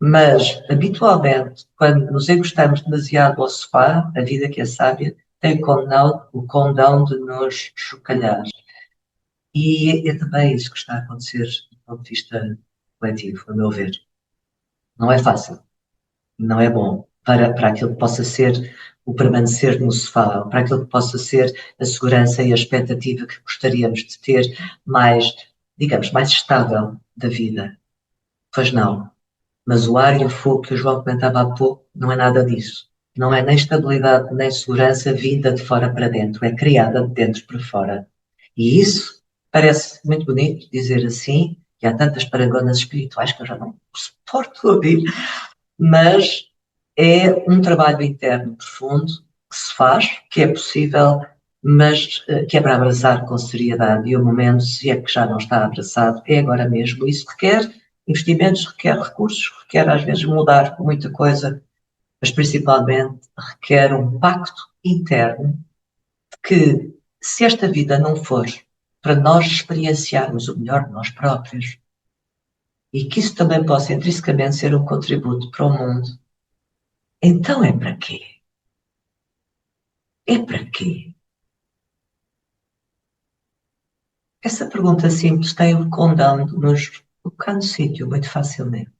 Mas, habitualmente, quando nos encostamos demasiado ao sofá, a vida que é sábia tem o condão de nos chocalhar. E é também isso que está a acontecer do ponto de vista coletivo, a meu ver. Não é fácil, não é bom para aquilo que possa ser o permanecer no sofá, para aquilo que possa ser a segurança e a expectativa que gostaríamos de ter mais, digamos, mais estável da vida. Pois não. Mas o ar e o fogo que o João comentava há pouco não é nada disso. Não é nem estabilidade, nem segurança vinda de fora para dentro, é criada de dentro para fora. E isso parece muito bonito dizer assim, e há tantas parangonas espirituais que eu já não suporto ouvir, mas é um trabalho interno profundo que se faz, que é possível, mas que é para abraçar com seriedade. E o momento, se é que já não está abraçado, é agora mesmo. Isso requer investimentos, requer recursos, requer às vezes mudar muita coisa, mas principalmente requer um pacto interno que, se esta vida não for para nós experienciarmos o melhor de nós próprios, e que isso também possa intrinsecamente ser um contributo para o mundo, então é para quê? É para quê? Essa pergunta simples tem o condão de nos colocar no sítio muito facilmente.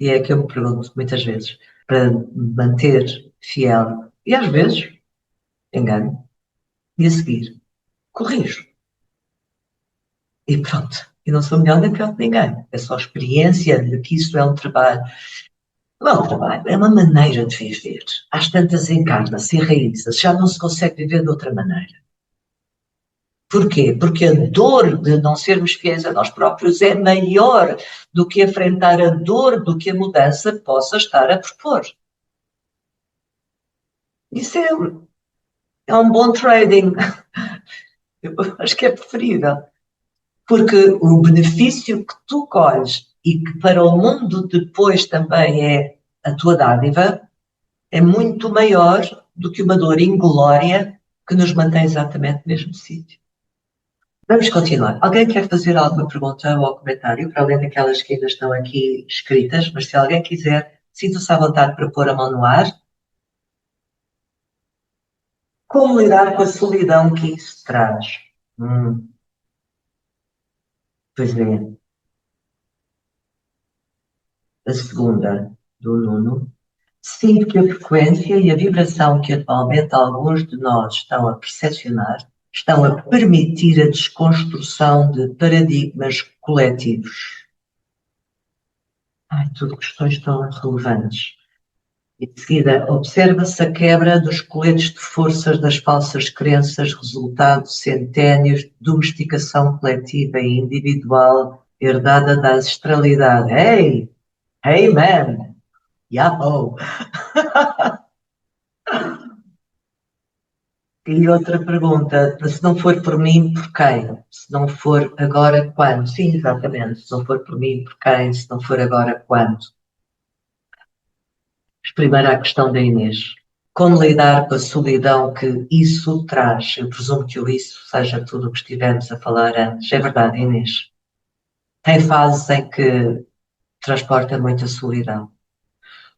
E é que eu me pergunto muitas vezes, para me manter fiel, e às vezes engano, e a seguir corrijo. E pronto. E não sou melhor nem pior que ninguém. É só experiência de que isso é um trabalho. Não é um trabalho, é uma maneira de viver. Às tantas encarna-se e enraiza-se, já não se consegue viver de outra maneira. Porquê? Porque a dor de não sermos fiéis a nós próprios é maior do que enfrentar a dor do que a mudança possa estar a propor. Isso é um bom trading. Eu acho que é preferível. Porque o benefício que tu colhes e que para o mundo depois também é a tua dádiva é muito maior do que uma dor inglória que nos mantém exatamente no mesmo sítio. Vamos continuar. Alguém quer fazer alguma pergunta ou comentário, para além daquelas que ainda estão aqui escritas, mas se alguém quiser, sinta-se à vontade para pôr a mão no ar. Como lidar com a solidão que isso traz? Pois é. A segunda, do Nuno. Sinto que a frequência e a vibração que atualmente alguns de nós estão a percepcionar estão a permitir a desconstrução de paradigmas coletivos. Ai, tudo questões tão relevantes. E de seguida, observa-se a quebra dos coletes de forças das falsas crenças, resultado de centénios de domesticação coletiva e individual herdada da ancestralidade. Hey! Hey, man! Yahoo! E outra pergunta, se não for por mim, por quem? Se não for agora, quando? Sim, exatamente. Se não for por mim, por quem? Se não for agora, quando? Primeiro a questão da Inês. Como lidar com a solidão que isso traz? Eu presumo que o isso seja tudo o que estivemos a falar antes. É verdade, Inês. Tem fases em que transporta muita solidão.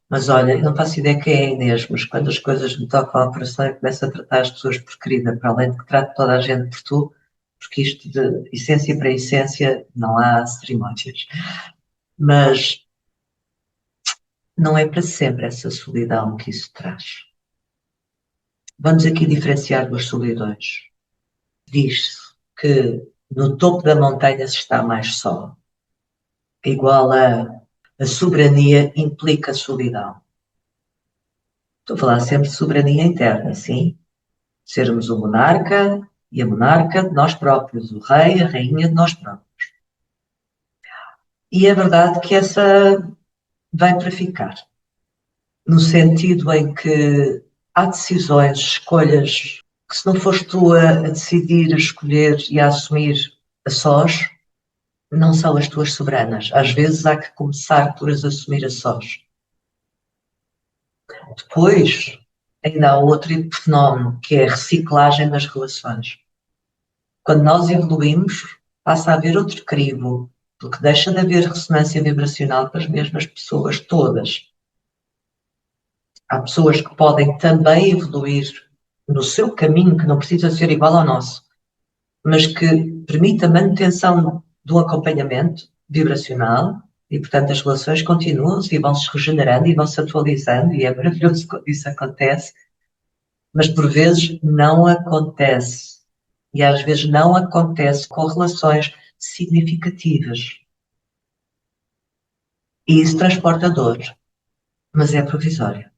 Mas olha, eu não faço ideia quem é a Inês, mas quando as coisas me tocam ao coração, eu começo a tratar as pessoas por querida, para além de que trato toda a gente por tu, porque isto de essência para essência não há cerimónias. Mas não é para sempre essa solidão que isso traz. Vamos aqui diferenciar duas solidões. Diz-se que no topo da montanha se está mais só. Igual a soberania implica solidão. Estou a falar sempre de soberania interna, sim? Sermos o monarca e a monarca de nós próprios, o rei, a rainha de nós próprios. E é verdade que essa vem para ficar, no sentido em que há decisões, escolhas, que se não foste tu a decidir, a escolher e a assumir a sós, não são as tuas soberanas. Às vezes há que começar por as assumir a sós. Depois, ainda há outro fenómeno, que é a reciclagem das relações. Quando nós evoluímos, passa a haver outro crivo, porque deixa de haver ressonância vibracional com as mesmas pessoas todas. Há pessoas que podem também evoluir no seu caminho, que não precisa ser igual ao nosso, mas que permite a manutenção do acompanhamento vibracional e, portanto, as relações continuam-se e vão-se regenerando e vão-se atualizando, e é maravilhoso quando isso acontece, mas por vezes não acontece. E às vezes não acontece com relações significativas. E isso transporta dor, mas é provisório.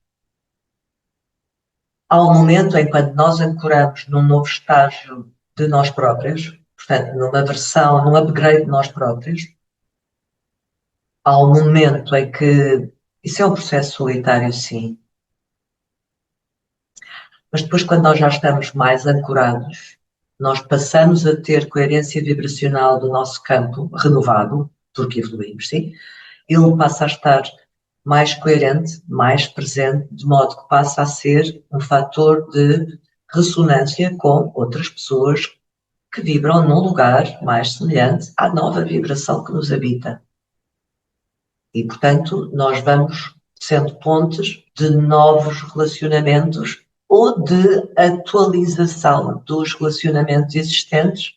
Há um momento em que, quando nós ancoramos num novo estágio de nós próprios, portanto, numa versão, num upgrade de nós próprios, há um momento em que isso é um processo solitário, sim, mas depois, quando nós já estamos mais ancorados, nós passamos a ter coerência vibracional do nosso campo renovado, porque evoluímos, sim, ele passa a estar mais coerente, mais presente, de modo que passa a ser um fator de ressonância com outras pessoas que vibram num lugar mais semelhante à nova vibração que nos habita. E, portanto, nós vamos sendo pontes de novos relacionamentos ou de atualização dos relacionamentos existentes,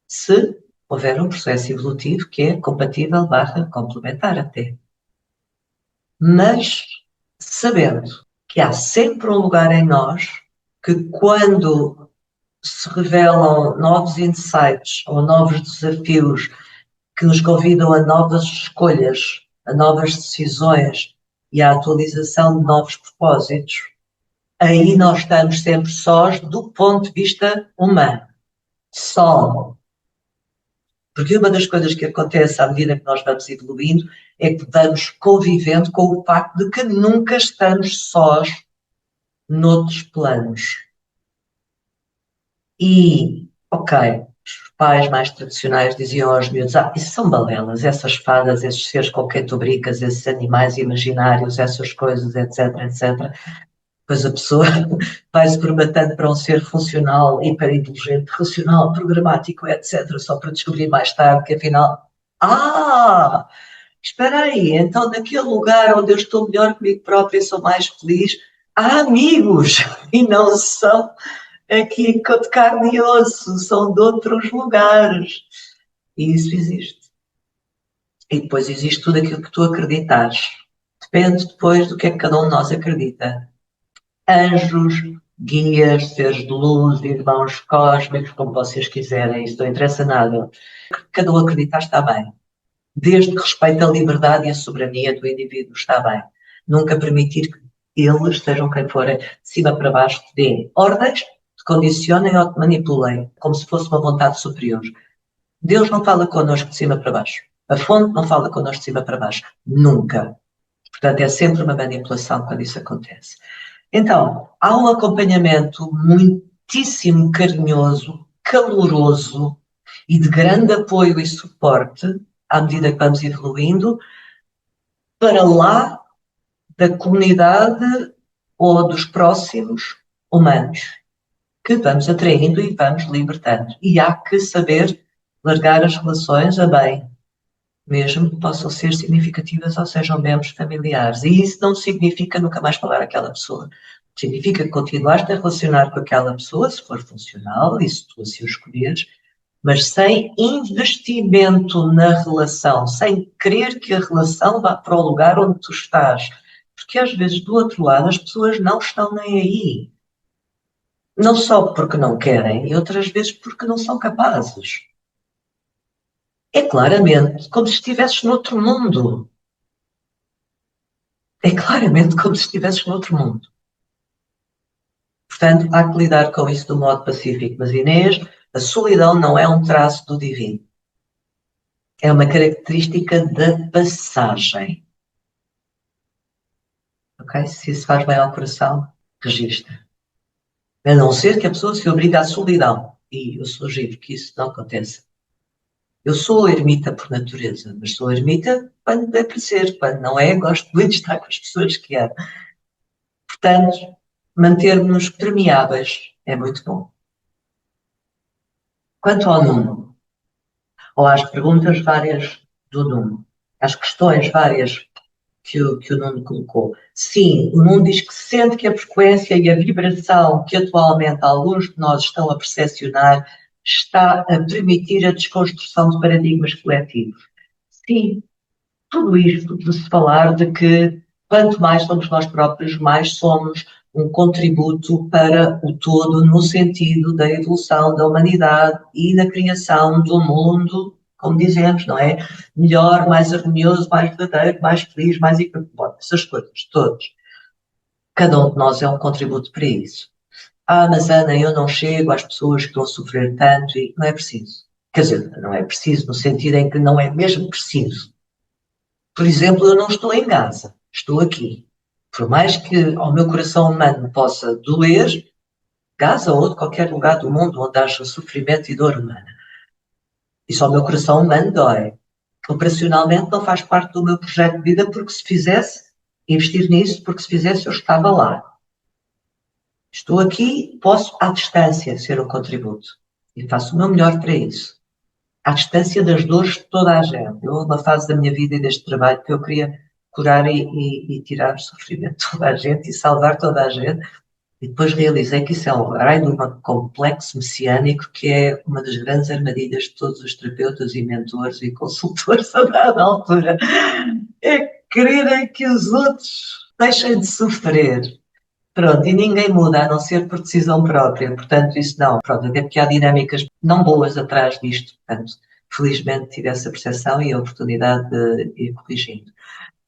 se houver um processo evolutivo que é compatível / complementar até. Mas sabendo que há sempre um lugar em nós que, quando se revelam novos insights ou novos desafios que nos convidam a novas escolhas, a novas decisões e à atualização de novos propósitos, aí nós estamos sempre sós do ponto de vista humano. Só. Porque uma das coisas que acontece à medida que nós vamos evoluindo é que vamos convivendo com o facto de que nunca estamos sós noutros planos. E, ok, os pais mais tradicionais diziam aos miúdos, isso são balelas, essas fadas, esses seres com quem tu brincas, esses animais imaginários, essas coisas, etc, etc. Depois a pessoa vai-se formatando para um ser funcional, hiperinteligente, racional, programático, etc, só para descobrir mais tarde que afinal, espera aí, então naquele lugar onde eu estou melhor comigo própria e sou mais feliz, há amigos e não são aqui de carne e osso, são de outros lugares. E isso existe. E depois existe tudo aquilo que tu acreditares. Depende depois do que é que cada um de nós acredita. Anjos, guias, seres de luz, irmãos cósmicos, como vocês quiserem, isso não interessa nada. Cada um acreditar está bem. Desde que respeite a liberdade e a soberania do indivíduo, está bem. Nunca permitir que eles, sejam quem forem, de cima para baixo, te deem ordens, te condicionem ou te manipulem, como se fosse uma vontade superior. Deus não fala connosco de cima para baixo. A fonte não fala connosco de cima para baixo. Nunca. Portanto, é sempre uma manipulação quando isso acontece. Então, há um acompanhamento muitíssimo carinhoso, caloroso e de grande apoio e suporte à medida que vamos evoluindo, para lá da comunidade ou dos próximos humanos, que vamos atraindo e vamos libertando. E há que saber largar as relações a bem, mesmo que possam ser significativas ou sejam membros familiares. E isso não significa nunca mais falar àquela pessoa. Significa que continuaste a relacionar com aquela pessoa, se for funcional, e se tu assim o escolheres, mas sem investimento na relação, sem querer que a relação vá para o lugar onde tu estás. Porque às vezes, do outro lado, as pessoas não estão nem aí. Não só porque não querem, e outras vezes porque não são capazes. É claramente como se estivesses noutro mundo. É claramente como se estivesses noutro mundo. Portanto, há que lidar com isso de um modo pacífico. Mas, Inês, a solidão não é um traço do divino. É uma característica da passagem. Ok? Se isso faz bem ao coração, registra. A não ser que a pessoa se obrigue à solidão. E eu sugiro que isso não aconteça. Eu sou ermita por natureza, mas sou ermita quando é para ser. Quando não é, gosto muito de estar com as pessoas que amo. Portanto, mantermos permeáveis é muito bom. Quanto ao Nuno, ou às perguntas várias do Nuno, às questões várias que o Nuno colocou. Sim, o Nuno diz que sente que a frequência e a vibração que atualmente alguns de nós estão a percepcionar está a permitir a desconstrução de paradigmas coletivos. Sim, tudo isto de se falar de que quanto mais somos nós próprios, mais somos um contributo para o todo no sentido da evolução da humanidade e da criação do mundo, como dizemos, não é? Melhor, mais harmonioso, mais verdadeiro, mais feliz, mais equilibrado. Essas coisas todas. Cada um de nós é um contributo para isso. Ah, mas Ana, eu não chego às pessoas que estão a sofrer tanto e não é preciso. Quer dizer, não é preciso no sentido em que não é mesmo preciso. Por exemplo, eu não estou em Gaza, estou aqui. Por mais que ao meu coração humano possa doer, Gaza ou de qualquer lugar do mundo onde haja sofrimento e dor humana. Isso ao meu coração humano dói. Operacionalmente não faz parte do meu projeto de vida, porque se fizesse, investir nisso, porque se fizesse eu estava lá. Estou aqui, posso à distância ser um contributo. E faço o meu melhor para isso. À distância das dores de toda a gente. Houve uma fase da minha vida e deste trabalho que eu queria curar e tirar o sofrimento de toda a gente e salvar toda a gente. E depois realizei que isso é um raio de um complexo messiânico que é uma das grandes armadilhas de todos os terapeutas e mentores e consultores a dada altura. É quererem que os outros deixem de sofrer. Pronto, e ninguém muda a não ser por decisão própria, portanto, isso não. Pronto, até porque há dinâmicas não boas atrás disto, portanto, felizmente tive essa percepção e a oportunidade de ir corrigindo.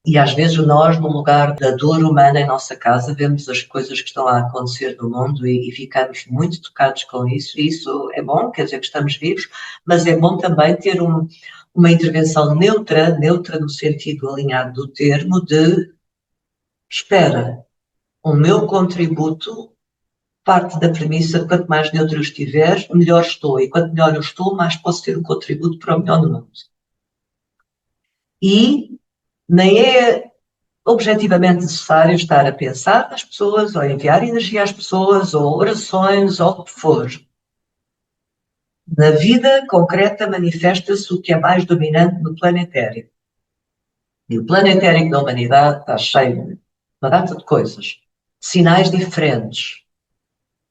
E às vezes nós, no lugar da dor humana em nossa casa, vemos as coisas que estão a acontecer no mundo e ficamos muito tocados com isso, e isso é bom, quer dizer que estamos vivos, mas é bom também ter uma intervenção neutra, neutra no sentido alinhado do termo, de espera, o meu contributo parte da premissa que quanto mais neutro eu estiver, melhor estou. E quanto melhor eu estou, mais posso ter um contributo para o melhor do mundo. E nem é objetivamente necessário estar a pensar nas pessoas, ou enviar energia às pessoas, ou orações, ou o que for. Na vida concreta manifesta-se o que é mais dominante no planetéreo. E o planetérico da humanidade está cheio de uma data de coisas, sinais diferentes.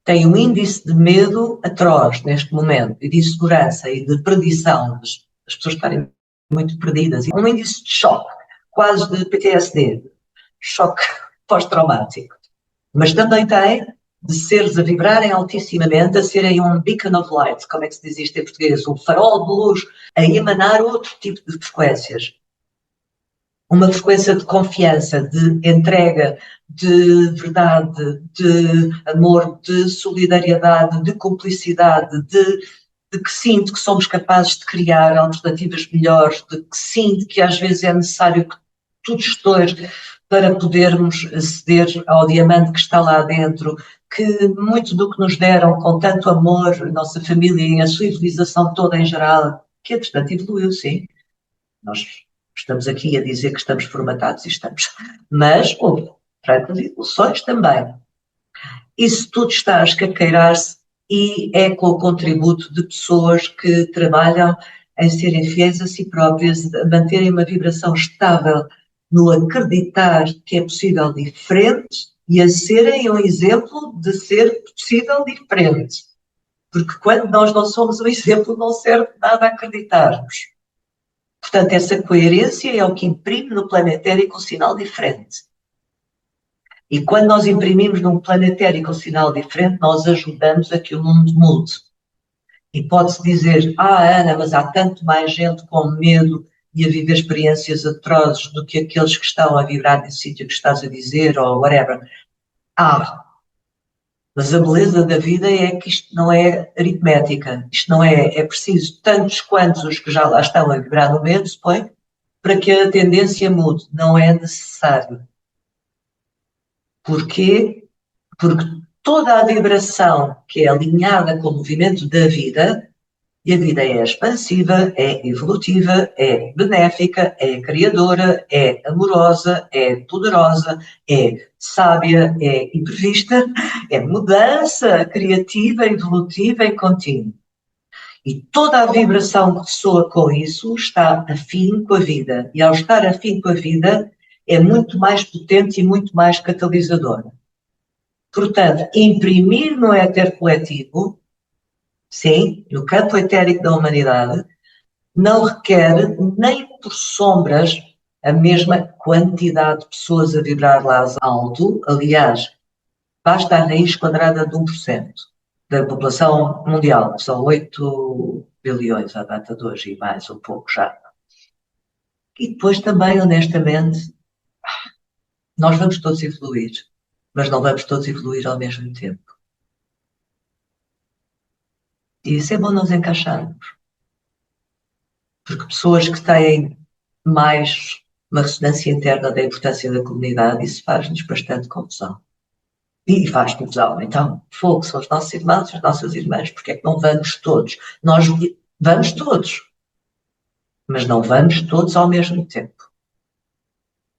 Tem um índice de medo atroz neste momento, e de insegurança e de perdição, as pessoas estarem muito perdidas, e um índice de choque, quase de PTSD, choque pós-traumático. Mas também tem de seres a vibrarem altissimamente, a serem um beacon of light, como é que se diz isto em português, um farol de luz, a emanar outro tipo de frequências. Uma frequência de confiança, de entrega, de verdade, de amor, de solidariedade, de cumplicidade, de que sinto que somos capazes de criar alternativas melhores, de que sinto que às vezes é necessário que tudo esteja para podermos aceder ao diamante que está lá dentro, que muito do que nos deram com tanto amor, a nossa família e a civilização toda em geral, que entretanto evoluiu, sim. Nós estamos aqui a dizer que estamos formatados e estamos, mas houve francas evoluções também. Isso tudo está a escaqueirar-se e é com o contributo de pessoas que trabalham em serem fiéis a si próprias, a manterem uma vibração estável no acreditar que é possível diferente e a serem um exemplo de ser possível diferente. Porque quando nós não somos um exemplo, não serve nada acreditarmos. Portanto, essa coerência é o que imprime no planetérico um sinal diferente. E quando nós imprimimos num planetérico um sinal diferente, nós ajudamos a que o mundo mude. E pode-se dizer, Ana, mas há tanto mais gente com medo e a viver experiências atrozes do que aqueles que estão a vibrar nesse sítio que estás a dizer, ou whatever. Mas a beleza da vida é que isto não é aritmética, isto não é preciso tantos quantos os que já lá estão a vibrar no medo, suponho, para que a tendência mude, não é necessário. Porquê? Porque toda a vibração que é alinhada com o movimento da vida E a vida é expansiva, é evolutiva, é benéfica, é criadora, é amorosa, é poderosa, é sábia, é imprevista, é mudança criativa, evolutiva e contínua. E toda a vibração que ressoa com isso está afim com a vida. E ao estar afim com a vida, é muito mais potente e muito mais catalisadora. Portanto, imprimir no éter coletivo, sim, no campo etérico da humanidade, não requer nem por sombras a mesma quantidade de pessoas a vibrar lá alto. Aliás, basta a raiz quadrada de 1% da população mundial, que são 8 bilhões à data de hoje e mais um pouco já. E depois também, honestamente, nós vamos todos evoluir, mas não vamos todos evoluir ao mesmo tempo. E isso é bom nós encaixarmos. Porque pessoas que têm mais uma ressonância interna da importância da comunidade, isso faz-nos bastante confusão. E faz confusão. Então, fogo, são os nossos irmãos e as nossas irmãs, porque é que não vamos todos? Nós vamos todos, mas não vamos todos ao mesmo tempo.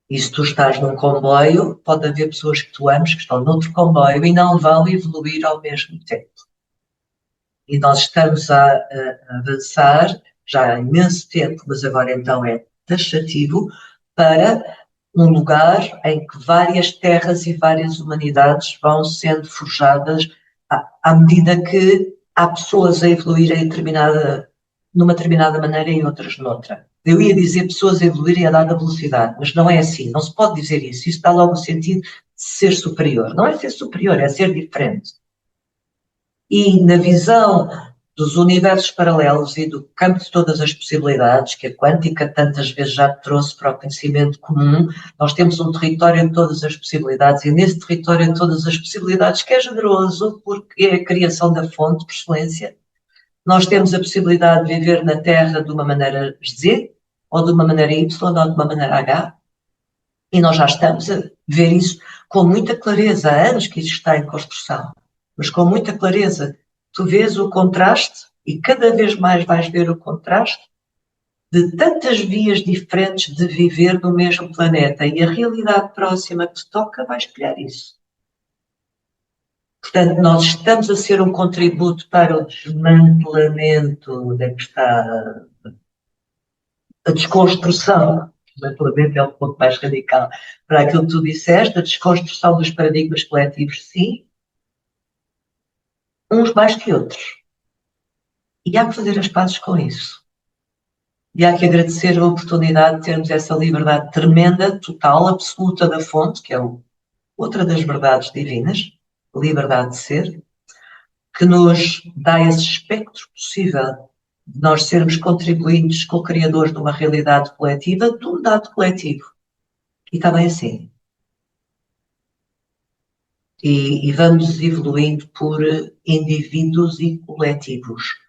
E se tu estás num comboio, pode haver pessoas que tu amas que estão noutro comboio e não vão evoluir ao mesmo tempo. E nós estamos a avançar já há imenso tempo, mas agora então é taxativo, para um lugar em que várias terras e várias humanidades vão sendo forjadas à medida que há pessoas a evoluírem numa determinada maneira e outras noutra. Eu ia dizer pessoas a evoluírem a dada velocidade, mas não é assim, não se pode dizer isso. Isso dá logo o sentido de ser superior. Não é ser superior, é ser diferente. E na visão dos universos paralelos e do campo de todas as possibilidades, que a quântica tantas vezes já trouxe para o conhecimento comum, nós temos um território de todas as possibilidades, e nesse território de todas as possibilidades, que é generoso, porque é a criação da fonte, por excelência, nós temos a possibilidade de viver na Terra de uma maneira Z, ou de uma maneira Y, ou de uma maneira H, e nós já estamos a ver isso com muita clareza, há anos que isso está em construção, mas com muita clareza. Tu vês o contraste e cada vez mais vais ver o contraste de tantas vias diferentes de viver no mesmo planeta, e a realidade próxima que te toca vai espelhar isso. Portanto, nós estamos a ser um contributo para o desmantelamento da que está a desconstrução. Desmantelamento é um ponto mais radical para aquilo que tu disseste, a desconstrução dos paradigmas coletivos, sim, uns mais que outros. E há que fazer as pazes com isso. E há que agradecer a oportunidade de termos essa liberdade tremenda, total, absoluta da fonte, que é outra das verdades divinas, a liberdade de ser, que nos dá esse espectro possível de nós sermos contribuintes, co-criadores de uma realidade coletiva, de um dado coletivo. E está bem assim. E vamos evoluindo por indivíduos e coletivos.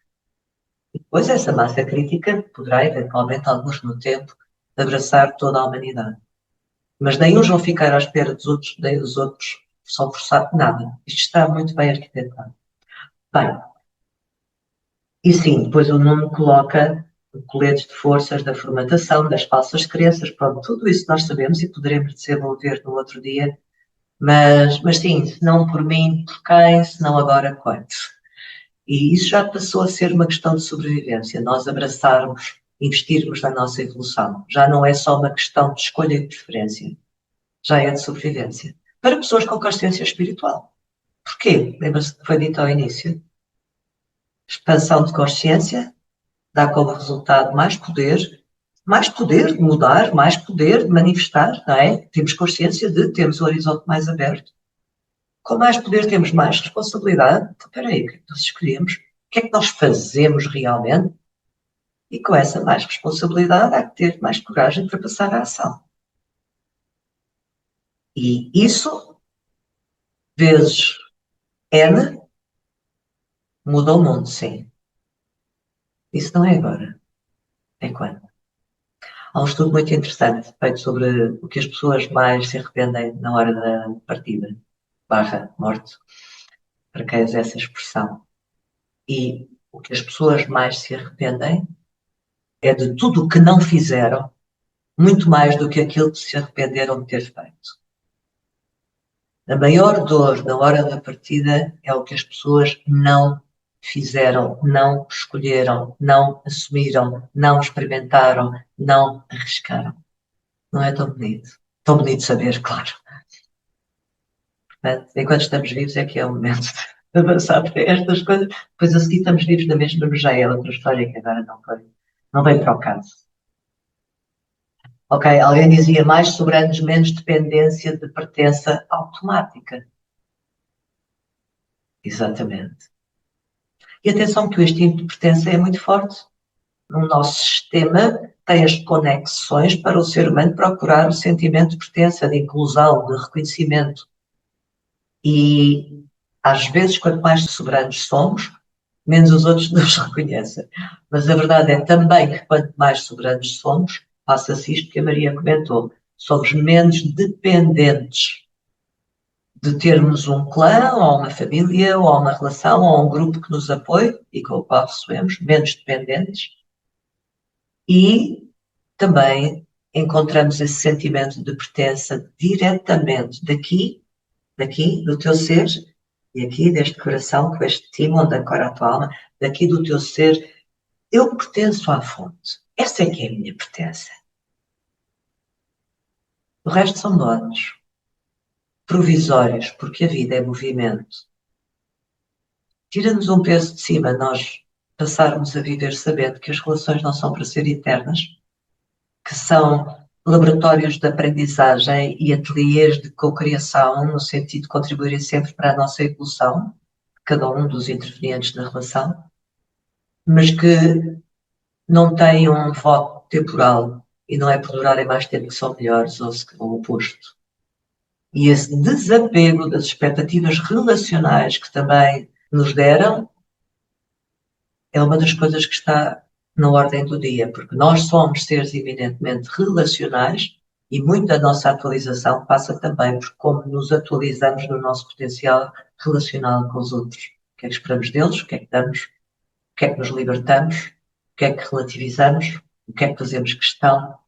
E depois essa massa crítica poderá, eventualmente, alguns no tempo, abraçar toda a humanidade. Mas nem uns vão ficar à espera dos outros, nem os outros são forçados, nada. Isto está muito bem arquitetado. Bem, e sim, depois o Nuno coloca coletes de forças da formatação, das falsas crenças, pronto, tudo isso nós sabemos e poderemos desenvolver no outro dia, mas sim, se não por mim, por quem, se não agora, quando? E isso já passou a ser uma questão de sobrevivência, nós abraçarmos, investirmos na nossa evolução. Já não é só uma questão de escolha e preferência, já é de sobrevivência. Para pessoas com consciência espiritual. Porquê? Lembra-se que foi dito ao início? Expansão de consciência dá como resultado mais poder de mudar, mais poder de manifestar, não é? Temos consciência de termos o horizonte mais aberto. Com mais poder temos mais responsabilidade. Então, espera aí, o que é que nós escolhemos? O que é que nós fazemos realmente? E com essa mais responsabilidade há que ter mais coragem para passar à ação. E isso, vezes N, muda o mundo, sim. Isso não é agora. É quando? Há um estudo muito interessante feito sobre o que as pessoas mais se arrependem na hora da partida, barra morte, para quem usa essa expressão. E O que as pessoas mais se arrependem é de tudo o que não fizeram, muito mais do que aquilo que se arrependeram de ter feito. A maior dor na hora da partida é o que as pessoas não fizeram, não escolheram, não assumiram, não experimentaram, não arriscaram. Não é tão bonito. Tão bonito saber, claro. Portanto, enquanto estamos vivos é que é o momento de avançar para estas coisas. Depois a seguir estamos vivos na mesma, mas já é outra história que agora não vem para o caso. Ok, alguém dizia mais soberanos, menos dependência de pertença automática. Exatamente. E atenção que o instinto de pertença é muito forte. No nosso sistema tem as conexões para o ser humano procurar o sentimento de pertença, de inclusão, de reconhecimento. E às vezes, quanto mais soberanos somos, menos os outros nos reconhecem. Mas a verdade é também que quanto mais soberanos somos, passa-se isto que a Maria comentou, somos menos dependentes de termos um clã, ou uma família, ou uma relação, ou um grupo que nos apoie e com o qual recebemos, menos dependentes. E também encontramos esse sentimento de pertença diretamente daqui, do teu ser, e aqui deste coração, com este time onde ancora a tua alma, daqui do teu ser, eu pertenço à fonte. Essa é que é a minha pertença. O resto são donos provisórios, porque a vida é movimento. Tira-nos um peso de cima, nós passarmos a viver sabendo que as relações não são para ser eternas, que são laboratórios de aprendizagem e ateliês de cocriação, no sentido de contribuírem sempre para a nossa evolução, cada um dos intervenientes na relação, mas que não têm um voto temporal e não é por durarem mais tempo que são melhores ou o oposto. E esse desapego das expectativas relacionais que também nos deram é uma das coisas que está na ordem do dia, porque nós somos seres eminentemente relacionais e muito da nossa atualização passa também por como nos atualizamos no nosso potencial relacional com os outros. O que é que esperamos deles? O que é que damos? O que é que nos libertamos? O que é que relativizamos? O que é que fazemos questão?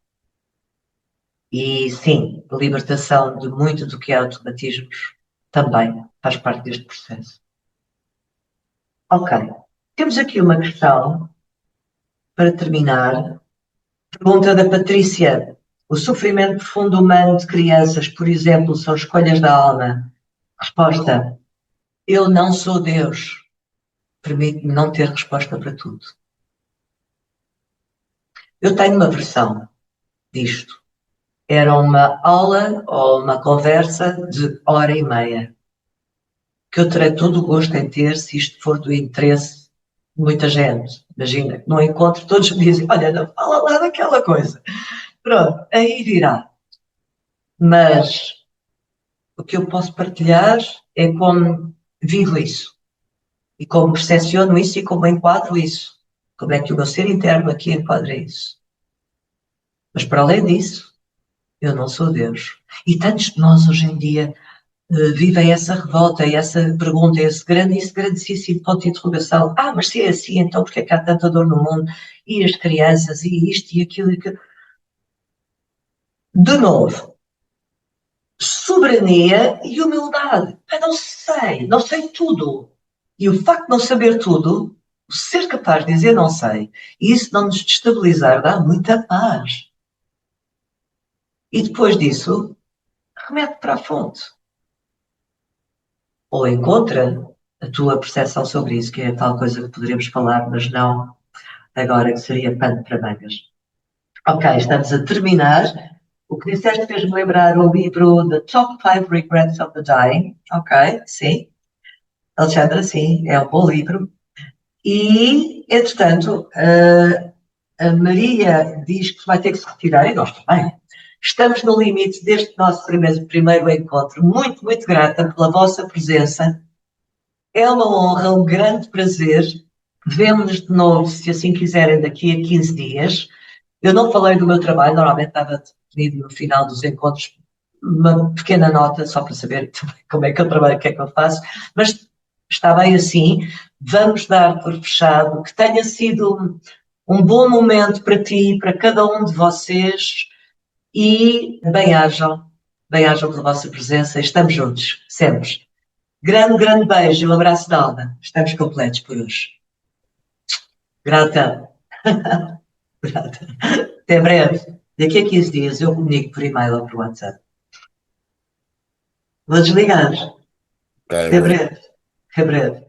E sim, a libertação de muito do que é automatismos também faz parte deste processo. Ok, temos aqui uma questão para terminar. Pergunta da Patrícia. O sofrimento profundo humano de crianças, por exemplo, são escolhas da alma? Resposta. Eu não sou Deus. Permite-me não ter resposta para tudo. Eu tenho uma versão disto. Era uma aula ou uma conversa de hora e meia, que eu terei todo o gosto em ter se isto for do interesse de muita gente. Imagina, num encontro todos me dizem, olha, não fala lá daquela coisa. Pronto, aí virá. Mas o que eu posso partilhar é como vivo isso, e como percepciono isso e como enquadro isso. Como é que o meu ser interno aqui enquadra isso. Mas para além disso, eu não sou Deus. E tantos de nós hoje em dia vivem essa revolta e essa pergunta, esse grandíssimo ponto de interrogação. Ah, mas se é assim, então porque é que há tanta dor no mundo? E as crianças, e isto, e aquilo, e aquilo. De novo, soberania e humildade. Eu não sei tudo. E o facto de não saber tudo, ser capaz de dizer não sei, e isso não nos destabilizar, dá muita paz. E depois disso, remete para a fonte. Ou encontra a tua percepção sobre isso, que é a tal coisa que poderíamos falar, mas não agora, que seria pano para mangas. Ok, estamos a terminar. O que disseste fez-me lembrar o livro The Top 5 Regrets of the Dying. Ok, sim. Alexandra, sim, é um bom livro. E, entretanto, a Maria diz que vai ter que se retirar, e nós também. Estamos no limite deste nosso primeiro encontro. Muito, muito grata pela vossa presença. É uma honra, um grande prazer. Vemo-nos de novo, se assim quiserem, daqui a 15 dias. Eu não falei do meu trabalho, normalmente estava definido no final dos encontros uma pequena nota, só para saber como é que eu trabalho, o que é que eu faço, mas está bem assim. vamos dar por fechado. Que tenha sido um bom momento para ti, para cada um de vocês e bem-ajam pela vossa presença. Estamos juntos, sempre. Grande, grande beijo e um abraço de alma. Estamos completos por hoje. Grata. Grata. Até breve. Daqui a 15 dias eu comunico por e-mail ou por WhatsApp. Vou desligar. Até breve. Até breve.